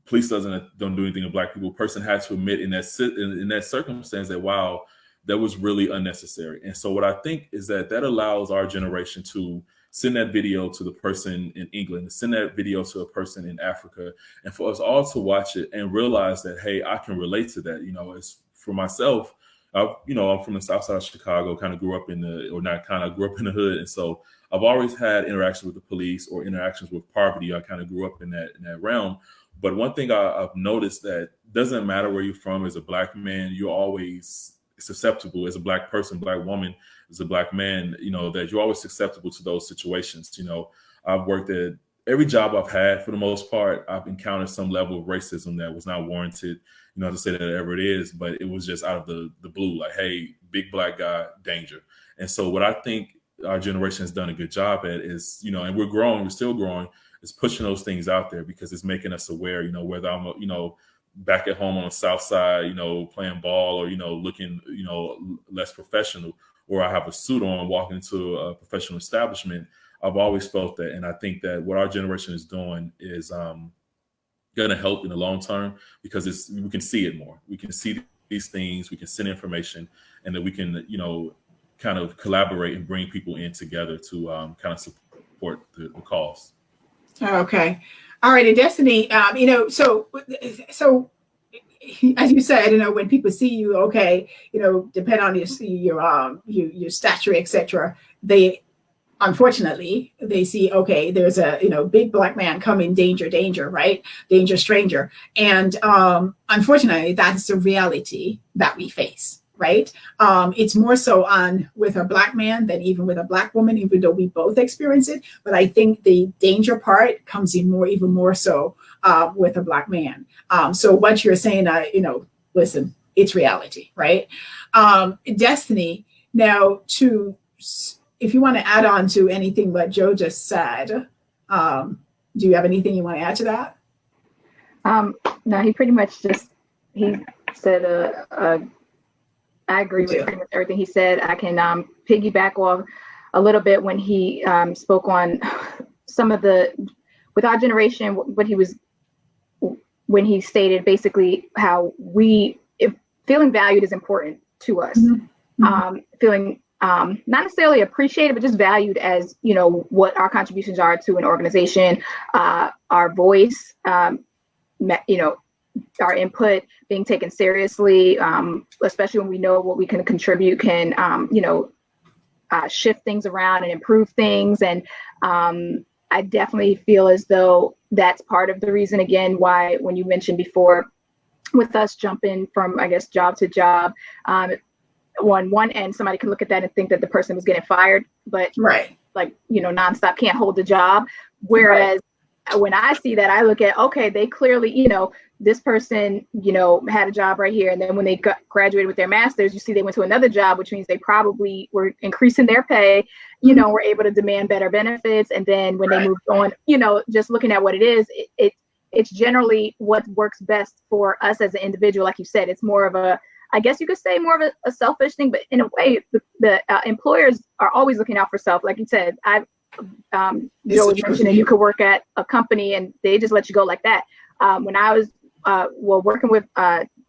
police don't do anything to Black people, person had to admit in that circumstance that, wow, that was really unnecessary. And so what I think is that allows our generation to send that video to the person in England, send that video to a person in Africa, and for us all to watch it and realize that, hey, I can relate to that. It's for myself. I'm from the South Side of Chicago, grew up in the hood. And so I've always had interactions with the police or interactions with poverty. I kind of grew up in that realm. But one thing I've noticed that doesn't matter where you're from as a Black man, you're always susceptible as a Black person, Black woman, as a Black man, that you're always susceptible to those situations. I've worked at every job I've had, for the most part, I've encountered some level of racism that was not warranted, to say that ever it is, but it was just out of the blue, like, hey, big Black guy, danger. And so what I think our generation has done a good job at is, and we're still growing, is pushing those things out there because it's making us aware, whether I'm, back at home on the South Side, playing ball or, looking, less professional, or I have a suit on walking into a professional establishment. I've always felt that. And I think that what our generation is doing is going to help in the long term because we can see it more. We can see these things, we can send information, and that we can, kind of collaborate and bring people in together to kind of support the cause. Okay. All right. And Destiny, so as you said, when people see you, okay, depend on your stature, etc. Unfortunately, they see, okay, there's a, big Black man coming, danger, right? Danger, stranger. And unfortunately, that's the reality that we face. Right. It's more so with a Black man than even with a Black woman, even though we both experience it. But I think the danger part comes in even more so with a Black man. So what you're saying, listen, it's reality. Right. Destiny. Now, if you want to add on to anything that Joe just said, do you have anything you want to add to that? No, he pretty much he said I agree with pretty much everything he said. I can piggyback off a little bit when he spoke on some of with our generation, when he stated basically how feeling valued is important to us. Mm-hmm. Feeling not necessarily appreciated, but just valued as, what our contributions are to an organization, our voice, our input being taken seriously, especially when we know what we can contribute can, shift things around and improve things. And I definitely feel as though that's part of the reason, again, why when you mentioned before with us jumping from, I guess, job to job, on one end, somebody can look at that and think that the person was getting fired, but right, nonstop can't hold the job. Whereas when I see that, I look at, okay, they clearly, this person, had a job right here. And then when they graduated with their master's, you see they went to another job, which means they probably were increasing their pay, were able to demand better benefits. And then when they moved on, just looking at what it is, it's generally what works best for us as an individual. Like you said, it's more of a, I guess you could say more of a selfish thing, but in a way, the employers are always looking out for self. Like you said, Joe was mentioning you could work at a company and they just let you go like that. When I was working with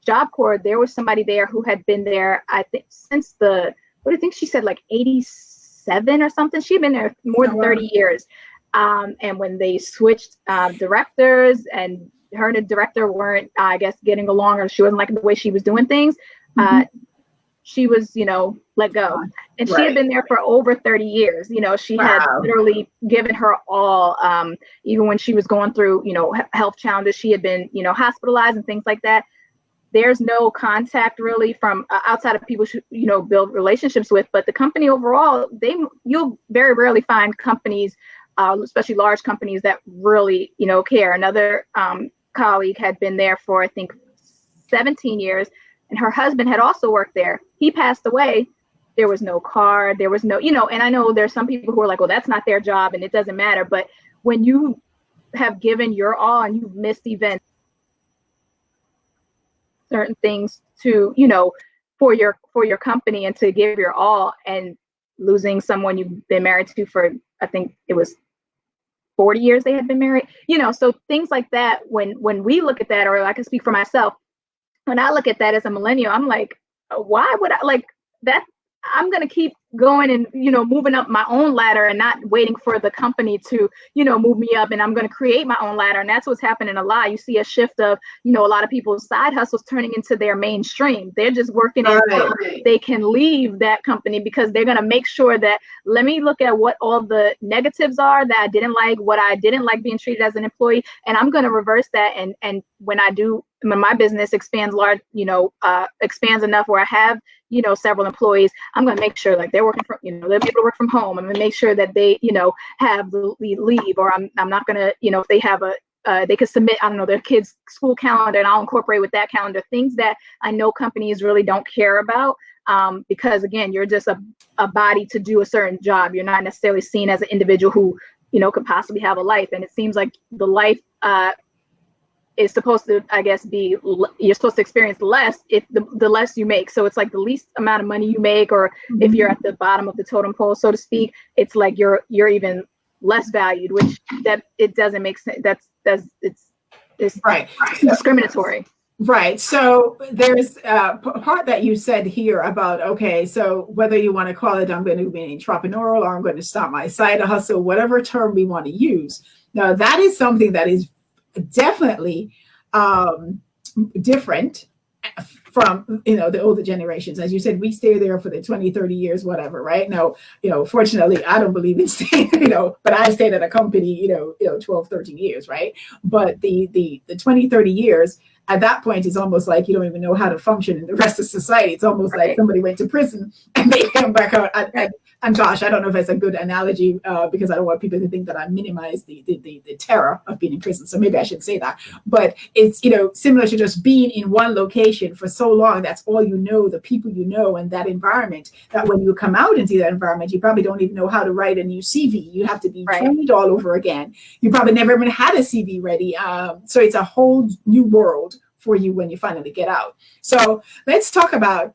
Job Corps, there was somebody there who had been there, I think, since what do you think she said, like 87 or something? She'd been there more than 30 years. And when they switched directors and her and the director weren't, I guess, getting along, or she wasn't liking the way she was doing things, she was, let go. And she had been there for over 30 years. She had literally given her all, even when she was going through, health challenges. She had been, hospitalized and things like that. There's no contact really from outside of people who, build relationships with. But the company overall, you'll very rarely find companies, especially large companies, that really, care. Another colleague had been there for, I think, 17 years, and her husband had also worked there. He passed away. There was no car. There was no, and I know there's some people who are like, well, that's not their job and it doesn't matter. But when you have given your all and you've missed events, certain things to, for your company, and to give your all, and losing someone you've been married to for, I think it was 40 years they had been married, so things like that, when we look at that, or I can speak for myself, when I look at that as a millennial, I'm like, why would I like that? I'm going to keep going and, moving up my own ladder and not waiting for the company to, move me up, and I'm going to create my own ladder. And that's what's happening a lot. You see a shift of, a lot of people's side hustles turning into their mainstream. They're just working until they can leave that company, because they're going to make sure that, let me look at what all the negatives are that I didn't like, what I didn't like being treated as an employee. And I'm going to reverse that. And when my business expands expands enough where I have, several employees, I'm going to make sure like they're working from, they'll be able to work from home. I'm going to make sure that they, have the leave, or I'm not going to, if they have they could submit, I don't know, their kids' school calendar, and I'll incorporate with that calendar, things that I know companies really don't care about. Because again, you're just a body to do a certain job. You're not necessarily seen as an individual who, could possibly have a life. And it seems like the life, is supposed to, I guess, you're supposed to experience less if the less you make. So it's like the least amount of money you make, or if you're at the bottom of the totem pole, so to speak, it's like you're even less valued, which that it doesn't make sense. It's right. Discriminatory. Right. So there's a part that you said here about, okay, so whether you want to call it, I'm going to be entrepreneurial, or I'm going to start my side hustle, whatever term we want to use. Now, that is something that is definitely different from the older generations. As you said, we stay there for the 20, 30 years, whatever, right? Now, fortunately, I don't believe in staying, but I stayed at a company, 12, 13 years, right? But the 20, 30 years, at that point, it's almost like you don't even know how to function in the rest of society. It's almost like somebody went to prison and they came back out. And gosh, I don't know if that's a good analogy, because I don't want people to think that I minimize the terror of being in prison. So maybe I should say that. But it's, similar to just being in one location for so long. That's all you know, the people you know, and that environment, that when you come out into that environment, you probably don't even know how to write a new CV. You have to be trained all over again. You probably never even had a CV ready. So it's a whole new world for you when you finally get out. So let's talk about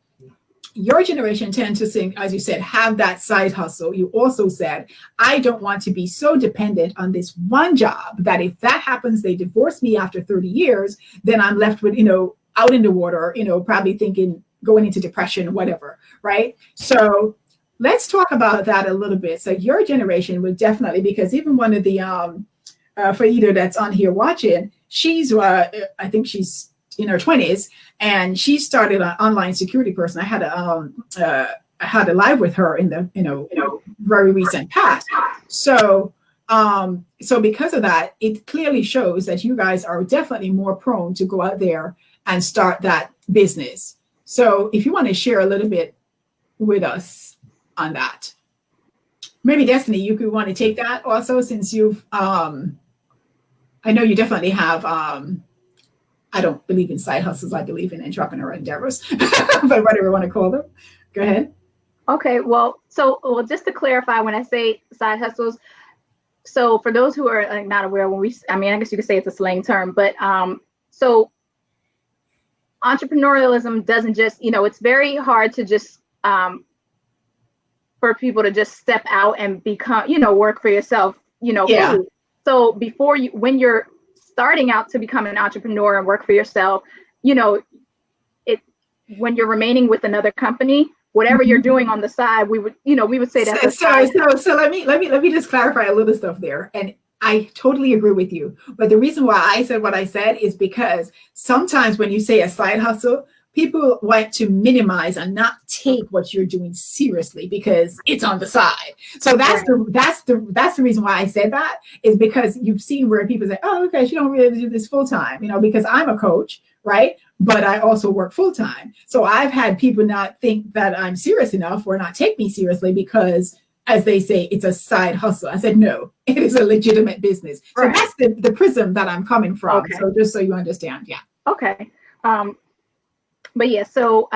your generation tends to think, as you said, have that side hustle. You also said, I don't want to be so dependent on this one job that if that happens, they divorce me after 30 years, then I'm left with, out in the water, probably thinking, going into depression, whatever, right? So let's talk about that a little bit. So your generation would definitely, because even one of the, for either that's on here watching, she's, I think she's in her 20s, and she started an online security person. I had a live with her in the very recent past. So because of that, it clearly shows that you guys are definitely more prone to go out there and start that business. So if you want to share a little bit with us on that, maybe Destiny, you could want to take that also, since you've I know you definitely have I don't believe in side hustles. I believe in entrepreneurial endeavors, but whatever you want to call them. Go ahead. Okay. Well, just to clarify, when I say side hustles, So for those who are not aware, I guess you could say it's a slang term, but so entrepreneurialism doesn't just, it's very hard to just for people to just step out and become, work for yourself, fully. So when you're starting out to become an entrepreneur and work for yourself, when you're remaining with another company, whatever you're doing on the side, we would say that's so let me just clarify a little stuff there. And I totally agree with you. But the reason why I said what I said is because sometimes when you say a side hustle, people want to minimize and not take what you're doing seriously because it's on the side. So that's the reason why I said that, is because you've seen where people say, oh, okay, she don't really do this full time, because I'm a coach, right? But I also work full time. So I've had people not think that I'm serious enough or not take me seriously because, as they say, it's a side hustle. I said, no, it is a legitimate business. So that's the prism that I'm coming from. Okay. So just so you understand. Yeah. Okay. But yeah, so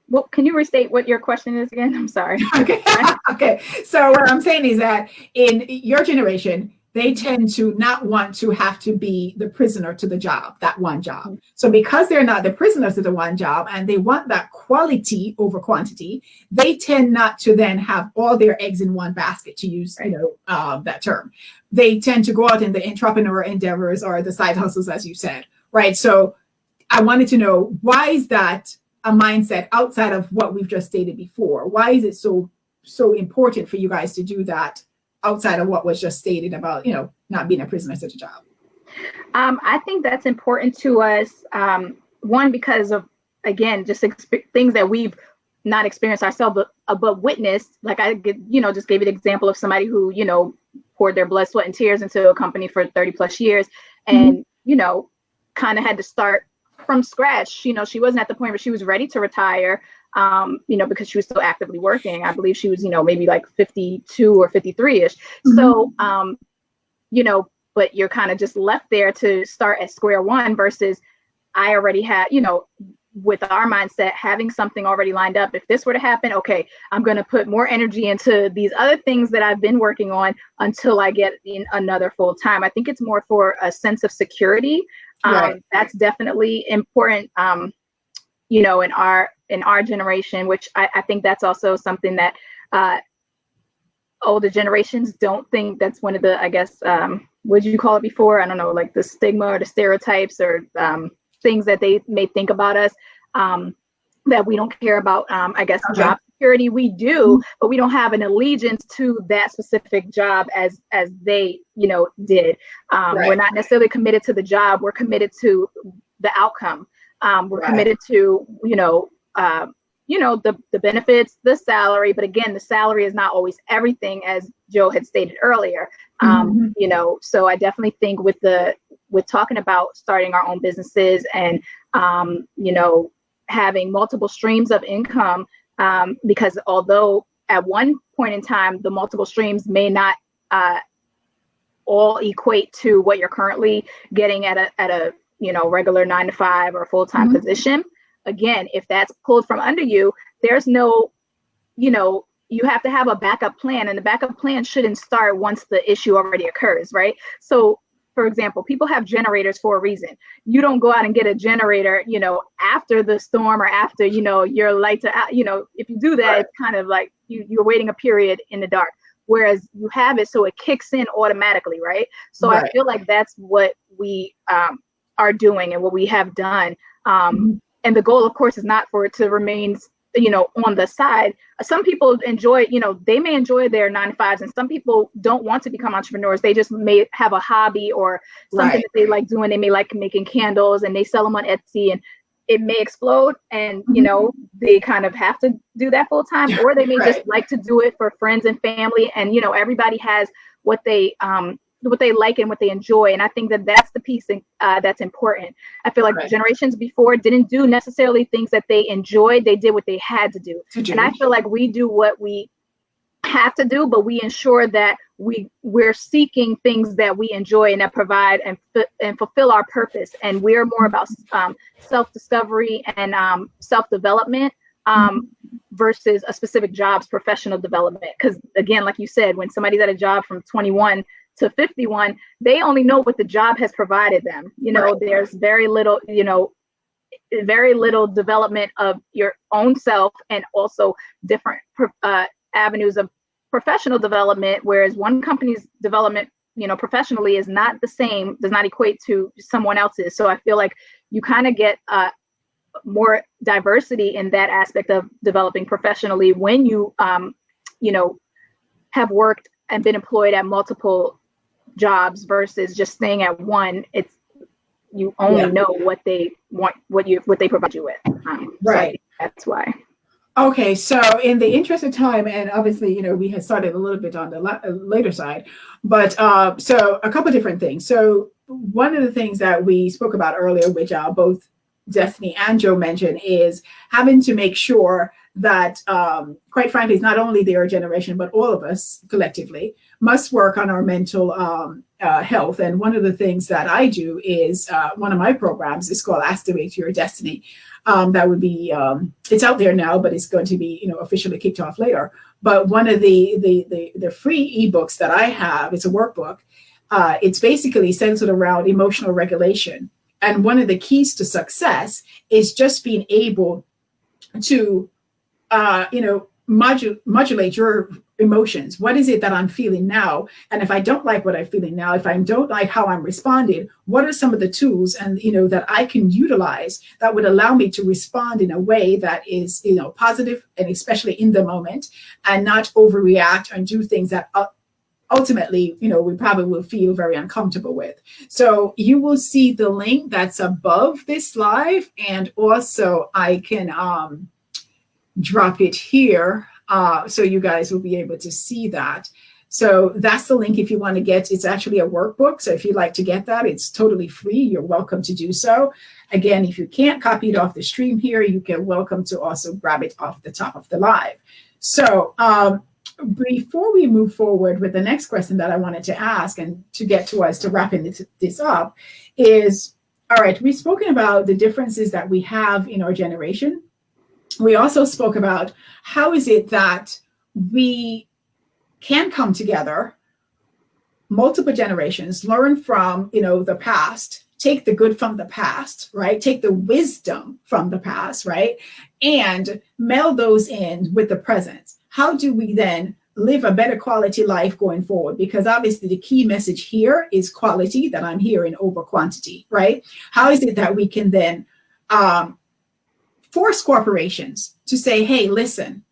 well, can you restate what your question is again? I'm sorry. Okay. Okay. So what I'm saying is that in your generation, they tend to not want to have to be the prisoner to the job, that one job. So because they're not the prisoners to the one job and they want that quality over quantity, they tend not to then have all their eggs in one basket, to use that term. They tend to go out in the entrepreneur endeavors or the side hustles, as you said, right? So I wanted to know, why is that a mindset outside of what we've just stated before? Why is it so important for you guys to do that outside of what was just stated about, not being a prisoner to the job? I think that's important to us. One, because of, again, just things that we've not experienced ourselves, but witnessed. Like I just gave you the example of somebody who, poured their blood, sweat, and tears into a company for 30 plus years and, kind of had to start from scratch. She wasn't at the point where she was ready to retire, because she was still actively working. I believe she was, maybe like 52 or 53-ish. Mm-hmm. So, but you're kind of just left there to start at square one versus I already had, with our mindset, having something already lined up. If this were to happen, okay, I'm going to put more energy into these other things that I've been working on until I get in another full time. I think it's more for a sense of security. Right. That's definitely important, in our generation, which I think that's also something that older generations don't think. That's one of the, I guess, what did you call it before? I don't know, like the stigma or the stereotypes or things that they may think about us, that we don't care about, I guess, okay. Job security. We do, but we don't have an allegiance to that specific job as they, did. Right. We're not necessarily committed to the job. We're committed to the outcome. We're right. committed to, the benefits, the salary. But again, the salary is not always everything, as Joe had stated earlier. So I definitely think with talking about starting our own businesses and, having multiple streams of income, because although at one point in time, the multiple streams may not all equate to what you're currently getting at a regular 9-to-5 or full-time mm-hmm. position. Again, if that's pulled from under you, there's no, you have to have a backup plan, and the backup plan shouldn't start once the issue already occurs, right? So, for example, people have generators for a reason. You don't go out and get a generator, after the storm or after, your lights are out. If you do that, right. It's kind of like you're waiting a period in the dark, whereas you have it so it kicks in automatically, right? So right. I feel like that's what we are doing and what we have done. Mm-hmm. And the goal, of course, is not for it to remain, on the side. Some people enjoy, they may enjoy their 9-to-5s, and some people don't want to become entrepreneurs. They just may have a hobby or something right. that they like doing. They may like making candles and they sell them on Etsy, and it may explode, and, they kind of have to do that full time, or they may right. just like to do it for friends and family. And, everybody has what they like and what they enjoy. And I think that that's the piece that's important. I feel like right. generations before didn't do necessarily things that they enjoyed. They did what they had to do. And I feel like we do what we have to do, but we ensure that we're seeking things that we enjoy and that provide and fulfill our purpose. And we're more about self-discovery and self-development versus a specific job's professional development. Because again, like you said, when somebody's at a job from 21 to 51, they only know what the job has provided them. There's very little, very little development of your own self, and also different avenues of professional development, whereas one company's development, professionally is not the same, does not equate to someone else's. So I feel like you kind of get more diversity in that aspect of developing professionally when you, have worked and been employed at multiple jobs versus just staying at one. It's, you only know what they want, what they provide you with. Right. So that's why. Okay, so in the interest of time, and obviously, we had started a little bit on the later side, but so a couple of different things. So one of the things that we spoke about earlier, which both Destiny and Joe mentioned, is having to make sure that, quite frankly, it's not only their generation, but all of us collectively must work on our mental health. And one of the things that I do is one of my programs is called Activate Your Destiny. That would be, it's out there now, but it's going to be, officially kicked off later. But one of the free ebooks that I have, it's a workbook. It's basically centered around emotional regulation. And one of the keys to success is just being able to, modulate your emotions. What is it that I'm feeling now? And if I don't like what I'm feeling now, if I don't like how I'm responding, what are some of the tools and, that I can utilize that would allow me to respond in a way that is, positive, and especially in the moment, and not overreact and do things that ultimately, we probably will feel very uncomfortable with. So you will see the link that's above this live, and also I can drop it here so you guys will be able to see that. So that's the link if you want to get. It's actually a workbook. So if you'd like to get that, it's totally free. You're welcome to do so. Again, if you can't copy it off the stream here, you can welcome to also grab it off the top of the live. So before we move forward with the next question that I wanted to ask and to get towards to wrapping this up is, all right, we've spoken about the differences that we have in our generation. We also spoke about how is it that we can come together, multiple generations, learn from, the past, take the good from the past, right? Take the wisdom from the past, right? And meld those in with the present. How do we then live a better quality life going forward? Because obviously the key message here is quality that I'm hearing over quantity, right? How is it that we can then force corporations to say, hey, listen,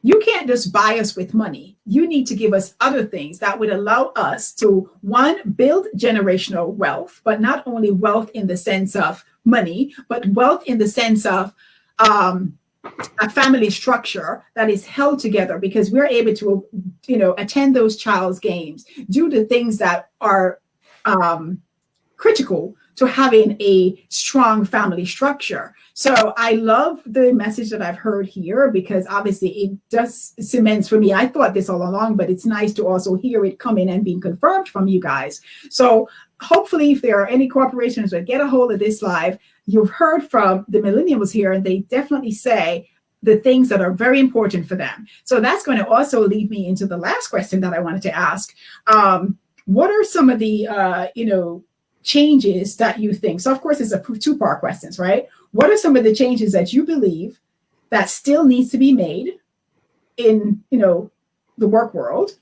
you can't just buy us with money. You need to give us other things that would allow us to, one, build generational wealth, but not only wealth in the sense of money, but wealth in the sense of a family structure that is held together, because we're able to, attend those child's games, do the things that are critical to having a strong family structure. So I love the message that I've heard here, because obviously it does cements for me. I thought this all along, but it's nice to also hear it come in and being confirmed from you guys. So hopefully if there are any corporations that get a hold of this live, you've heard from the millennials here, and they definitely say the things that are very important for them. So that's going to also lead me into the last question that I wanted to ask. What are some of the, changes that you think? So of course it's a two-part questions, right? What are some of the changes that you believe that still needs to be made in, the work world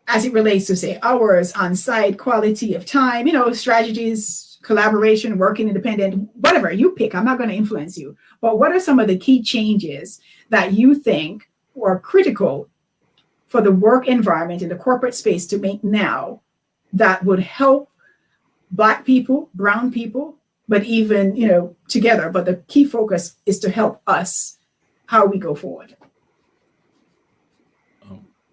as it relates to, say, hours on site, quality of time, strategies, collaboration, working independent, whatever you pick. I'm not going to influence you. But what are some of the key changes that you think are critical for the work environment in the corporate space to make now that would help Black people, brown people, but even, together. But the key focus is to help us how we go forward.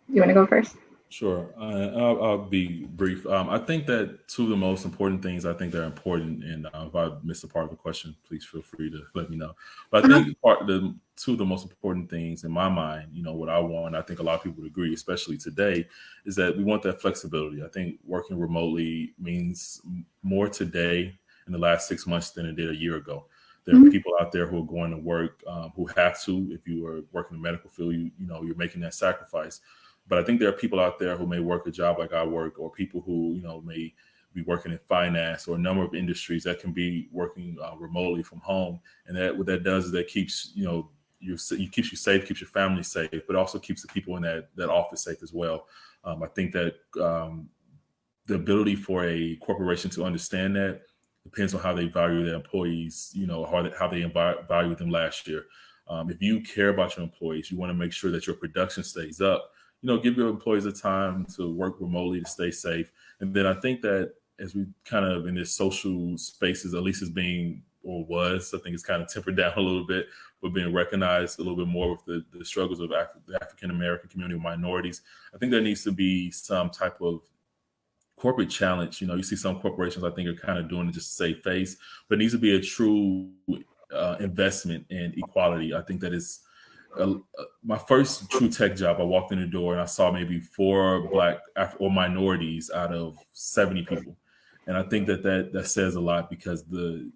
You want to go first? Sure. I'll be brief. I think that two of the most important things I think that are important, and if I missed a part of the question, please feel free to let me know. But I think two of the most important things in my mind, what I want, I think a lot of people would agree, especially today, is that we want that flexibility. I think working remotely means more today in the last 6 months than it did a year ago. There are people out there who are going to work who have to. If you are working in the medical field, you're making that sacrifice. But I think there are people out there who may work a job like I work, or people who, you know, may be working in finance or a number of industries that can be working remotely from home. And that what that does is that keeps, you know, keeps you safe, keeps your family safe, but also keeps the people in that office safe as well. I think that the ability for a corporation to understand that depends on how they value their employees, you know, how they value them last year. If you care about your employees, you want to make sure that your production stays up, you know, give your employees the time to work remotely to stay safe. And then I think that as we kind of in this social spaces, at least as being or was, I think it's kind of tempered down a little bit, but being recognized a little bit more with the struggles of the African-American community, minorities. I think there needs to be some type of corporate challenge. You know, you see some corporations I think are kind of doing it just to save face, but it needs to be a true investment in equality. I think that is my first true tech job. I walked in the door and I saw maybe 4 Black or minorities out of 70 people. And I think that says a lot, because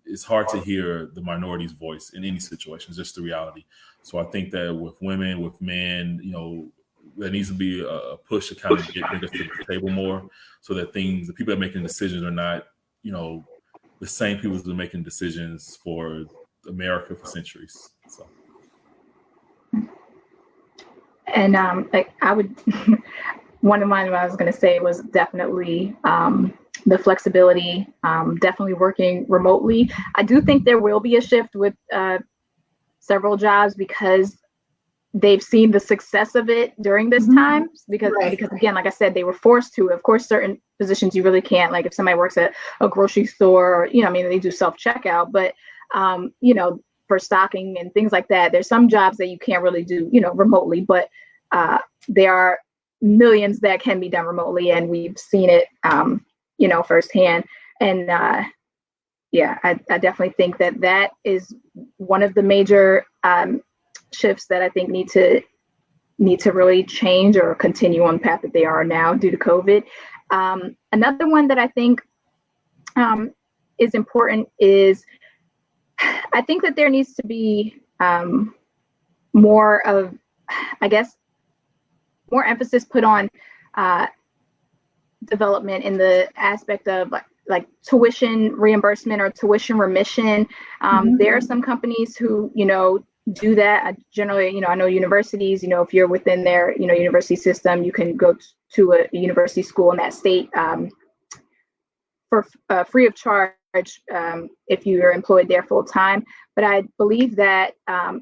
it's hard to hear the minority's voice in any situation. It's just the reality. So I think that with women, with men, you know, there needs to be a push to kind of bring us to the table more, so that the people that are making decisions are not, you know, the same people that are making decisions for America for centuries. So. And like I would, one of mine, what I was going to say was definitely the flexibility, definitely working remotely. I do think there will be a shift with several jobs, because they've seen the success of it during this time, because again, like I said, they were forced to. Of course, certain positions you really can't, like if somebody works at a grocery store, or, you know, I mean, they do self-checkout, but you know, for stocking and things like that, there's some jobs that you can't really do, you know, remotely, but there are millions that can be done remotely, and we've seen it, you know, firsthand. And yeah, I definitely think that is one of the major shifts that I think need to really change or continue on the path that they are now due to COVID. Another one that I think is important is, I think that there needs to be more of, I guess, more emphasis put on development in the aspect of like tuition reimbursement or tuition remission. There are some companies who, you know, do that. I generally, you know, I know universities, you know, if you're within their, you know, university system, you can go to a university school in that state for free of charge if you are employed there full time. But I believe that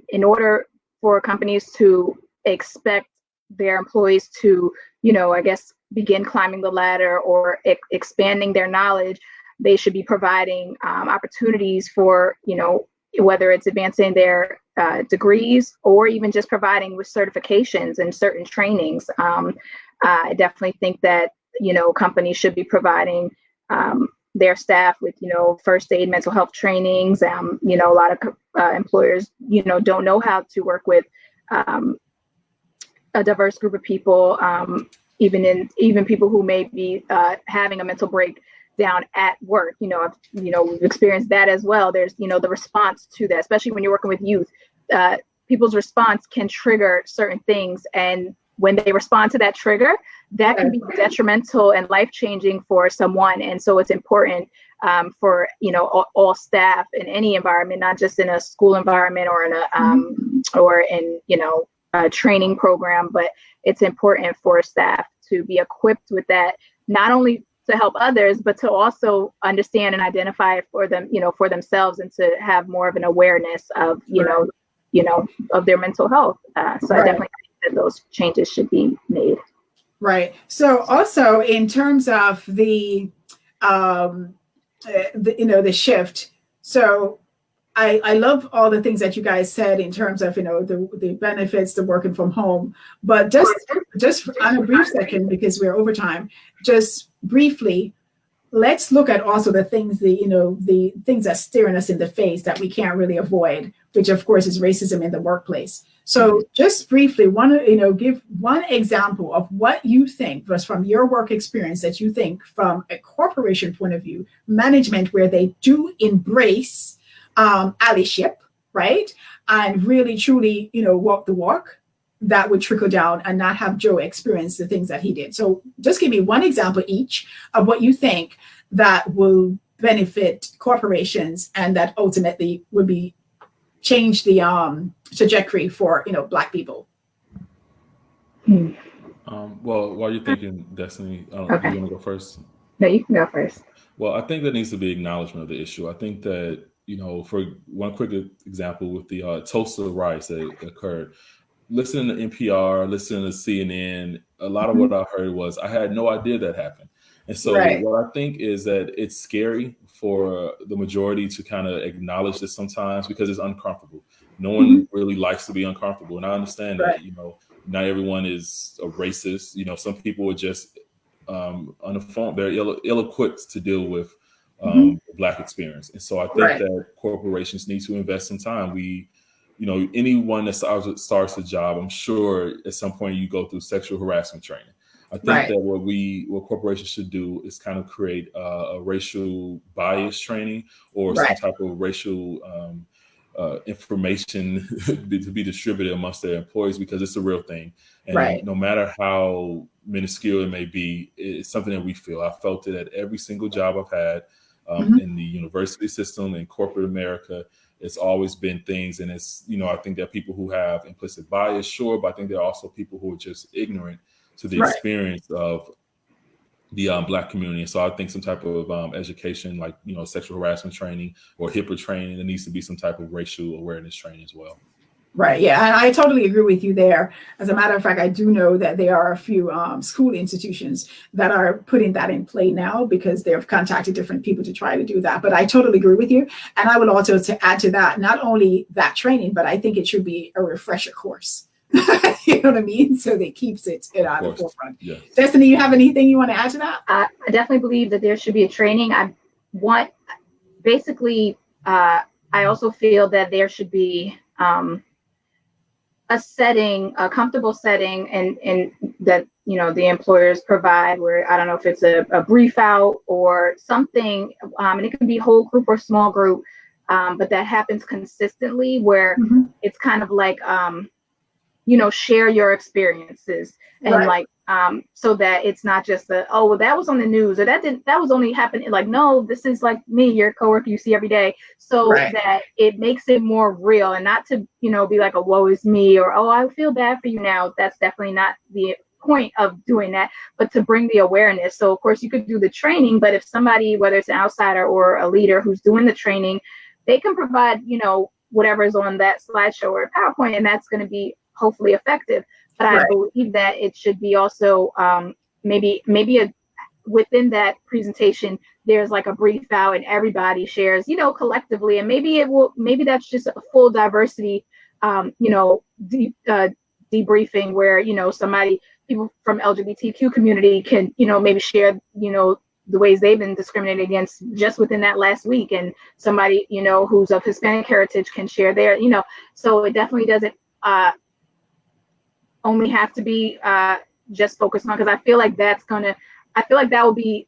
in order for companies to expect their employees to, you know, I guess, begin climbing the ladder or expanding their knowledge, they should be providing opportunities for, you know, whether it's advancing their degrees or even just providing with certifications and certain trainings. I definitely think that, you know, companies should be providing their staff with, you know, first aid, mental health trainings. You know, a lot of employers, you know, don't know how to work with a diverse group of people, even people who may be having a mental breakdown at work. You know, we've experienced that as well. There's, you know, the response to that, especially when you're working with youth, people's response can trigger certain things. And when they respond to that trigger, that can be detrimental and life-changing for someone. And so it's important for, you know, all staff in any environment, not just in a school environment or in a or in, you know, a training program, but it's important for staff to be equipped with that, not only to help others, but to also understand and identify for them, you know, for themselves, and to have more of an awareness of, you know, of their mental health. So I definitely think that those changes should be made. Right. So also in terms of the you know, the shift. So I love all the things that you guys said in terms of, you know, the benefits, the working from home, but just on a brief second, because we're over time, just briefly, let's look at also the things, the things that staring us in the face that we can't really avoid, which of course is racism in the workplace. So just briefly, give one example of what you think was from your work experience that you think from a corporation point of view, management, where they do embrace allyship, right? And really, truly, walk the walk. that would trickle down and not have Joe experience the things that he did. So just give me one example each of what you think that will benefit corporations and that ultimately would be change the trajectory for, Black people. Well, while you're thinking, Destiny, do you want to go first? No, you can go first. Well, I think there needs to be acknowledgement of the issue. I think that, for one quick example with the Tulsa riots that occurred, listening to NPR, listening to CNN, a lot of what I heard was I had no idea that happened. And so what I think is that it's scary for the majority to kind of acknowledge this sometimes because it's uncomfortable. No one really likes to be uncomfortable. And I understand that, not everyone is a racist. Some people are just uninformed. They're ill-equipped to deal with Black experience. And so I think that corporations need to invest some time. Anyone that starts a job, I'm sure at some point you go through sexual harassment training. I think that what corporations should do is kind of create a racial bias training or some type of racial information to be distributed amongst their employees, because it's a real thing. And no matter how minuscule it may be, it's something that we feel. I felt it at every single job I've had in the university system, in corporate America. It's always been things. And it's, I think there are people who have implicit bias, sure, but I think there are also people who are just ignorant to the experience of the Black community. And so I think some type of education, like, sexual harassment training or HIPAA training, there needs to be some type of racial awareness training as well. Right. Yeah. And I totally agree with you there. As a matter of fact, I do know that there are a few school institutions that are putting that in play now because they've contacted different people to try to do that. But I totally agree with you. And I would also to add to that, not only that training, but I think it should be a refresher course. You know what I mean? So that keeps it on the forefront. Yes. Destiny, you have anything you want to add to that? I definitely believe that there should be a training. I also feel that there should be a comfortable setting and that, the employers provide where, I don't know if it's a brief out or something, and it can be whole group or small group, but that happens consistently where it's kind of like, share your experiences and so that it's not just that was on the news or that was only happening. Like, no, this is like me, your coworker you see every day. So that it makes it more real and not to, be like a woe is me or, I feel bad for you now. That's definitely not the point of doing that, but to bring the awareness. So of course you could do the training, but if somebody, whether it's an outsider or a leader who's doing the training, they can provide, whatever is on that slideshow or PowerPoint, and that's going to be hopefully effective. But I believe that it should be also maybe within that presentation, there's like a brief out and everybody shares, collectively, and maybe that's just a full diversity, debriefing where, people from LGBTQ community can, maybe share, the ways they've been discriminated against just within that last week, and somebody, who's of Hispanic heritage can share their, so it definitely doesn't only have to be just focused on, because I feel like that will be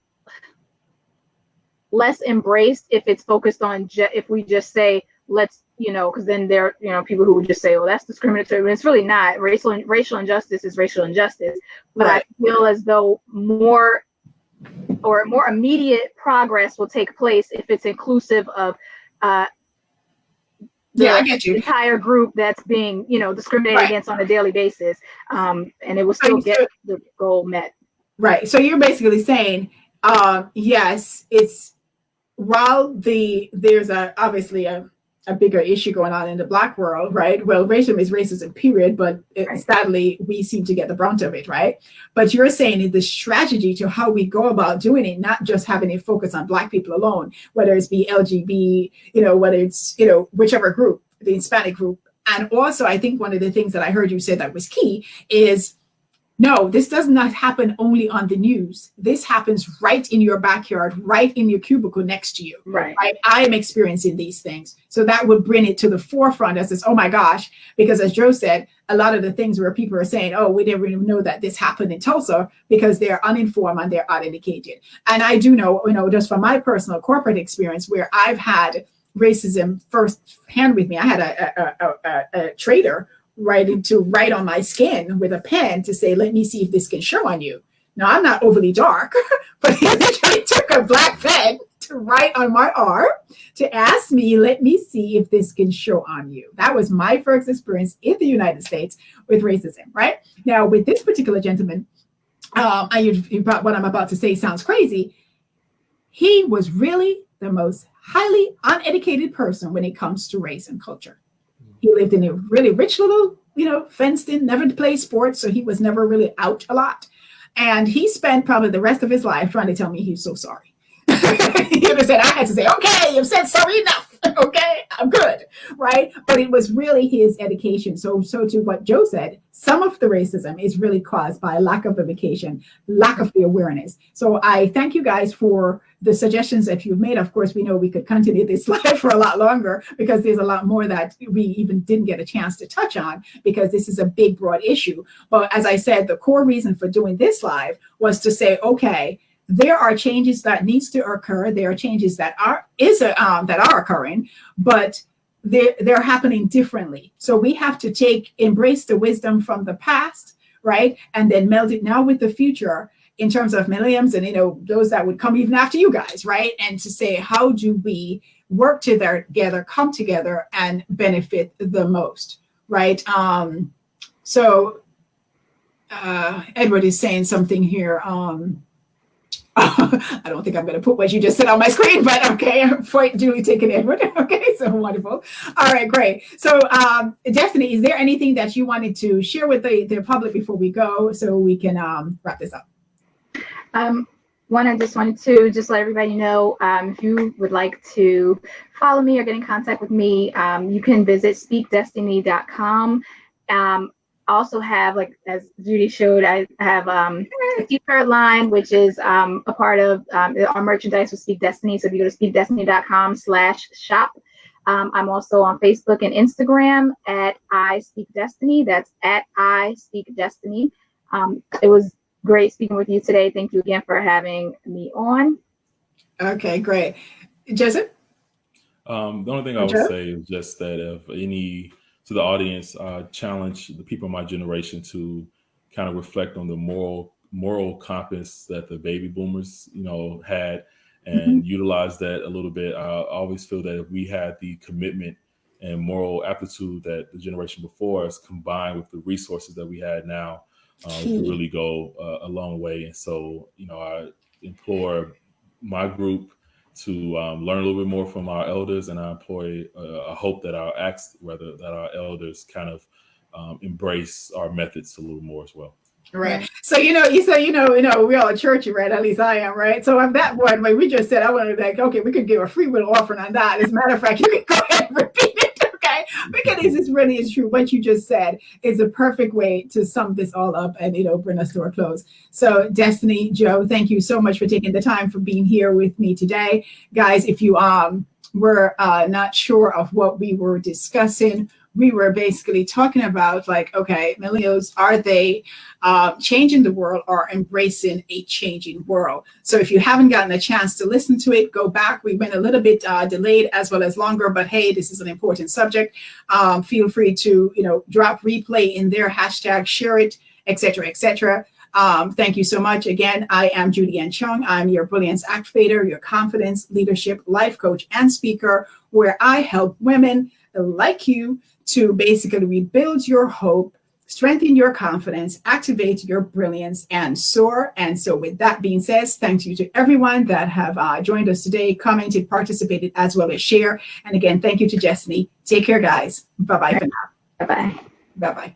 less embraced if it's focused on if we just say let's, because then there are, people who would just say, well, that's discriminatory, but it's really not. Racial injustice is racial injustice. But I feel as though more immediate progress will take place if it's inclusive of I get you. Entire group that's being, discriminated against on a daily basis, and it will still get the goal met. Right. So you're basically saying, yes, it's while there's obviously a bigger issue going on in the Black world, right? Well, racism is racism, period, but sadly, we seem to get the brunt of it, right? But you're saying the strategy to how we go about doing it, not just having it focus on Black people alone, whether it's be LGB, whether it's, whichever group, the Hispanic group. And also, I think one of the things that I heard you say that was key is, no, this does not happen only on the news. This happens right in your backyard, right in your cubicle next to you. Right? I am experiencing these things. So that would bring it to the forefront as this, oh my gosh, because as Joe said, a lot of the things where people are saying, oh, we didn't even know that this happened in Tulsa because they're uninformed and they're uneducated. And I do know, just from my personal corporate experience where I've had racism firsthand with me. I had a trader to write on my skin with a pen to say, let me see if this can show on you. Now, I'm not overly dark, but he literally took a black pen to write on my arm to ask me, let me see if this can show on you. That was my first experience in the United States with racism, right? Now, with this particular gentleman, what I'm about to say sounds crazy. He was really the most highly uneducated person when it comes to race and culture. He lived in a really rich little, fenced in, never played sports, so he was never really out a lot. And he spent probably the rest of his life trying to tell me he's so sorry. He said, I had to say, okay, you've said sorry enough. Okay, I'm good, right? But it was really his education. So to what Joe said, some of the racism is really caused by lack of education, lack of the awareness. So I thank you guys for the suggestions that you've made. Of course, we know we could continue this live for a lot longer because there's a lot more that we even didn't get a chance to touch on because this is a big, broad issue. But as I said, the core reason for doing this live was to say, okay, there are changes that needs to occur. There are changes that are occurring, but they're happening differently. So we have to embrace the wisdom from the past, right? And then meld it now with the future in terms of millennials and, those that would come even after you guys, right? And to say, how do we work together, come together and benefit the most, right? Edward is saying something here. I don't think I'm going to put what you just said on my screen, but okay, point duly taken, Edward. Okay, so wonderful. All right, great. So Destiny, is there anything that you wanted to share with the public before we go so we can wrap this up? I just wanted to let everybody know, if you would like to follow me or get in contact with me, you can visit speakdestiny.com. I also have, as Judy showed, I have a t-shirt line, which is a part of our merchandise with Speak Destiny. So if you go to speakdestiny.com/shop, I'm also on Facebook and Instagram at I Speak Destiny. That's at I Speak Destiny. It was great speaking with you today. Thank you again for having me on. Okay, great. Joseph? The only thing I would say is just that to the audience, challenge the people of my generation to kind of reflect on the moral compass that the baby boomers, had and utilize that a little bit. I always feel that if we had the commitment and moral aptitude that the generation before us combined with the resources that we had now, we could really go a long way. And so, I implore my group to learn a little bit more from our elders, and I hope that our elders kind of embrace our methods a little more as well. Right. So, you say, we're all churchy, right? At least I am, right? So on that one, we just said, I wanted to okay, we could give a free will offering on that. As a matter of fact, you can go ahead and repeat it, okay? Because this really is true. What you just said is a perfect way to sum this all up and, bring us to a close. So Destiny, Joe, thank you so much for taking the time for being here with me today. Guys, if you were not sure of what we were discussing, we were basically talking about okay, millennials, are they changing the world or embracing a changing world? So if you haven't gotten a chance to listen to it, go back. We went a little bit delayed as well as longer, but hey, this is an important subject. Feel free to, drop replay in there, hashtag share it, etc., etc. Thank you so much. Again, I am Judy Ann Chung. I'm your Brilliance Activator, your confidence, leadership, life coach, and speaker, where I help women like you to basically rebuild your hope, strengthen your confidence, activate your brilliance, and soar. And so with that being said, thank you to everyone that have joined us today, commented, participated, as well as share. And again, thank you to Destiny. Take care, guys. Bye-bye for now. Bye-bye. Bye-bye.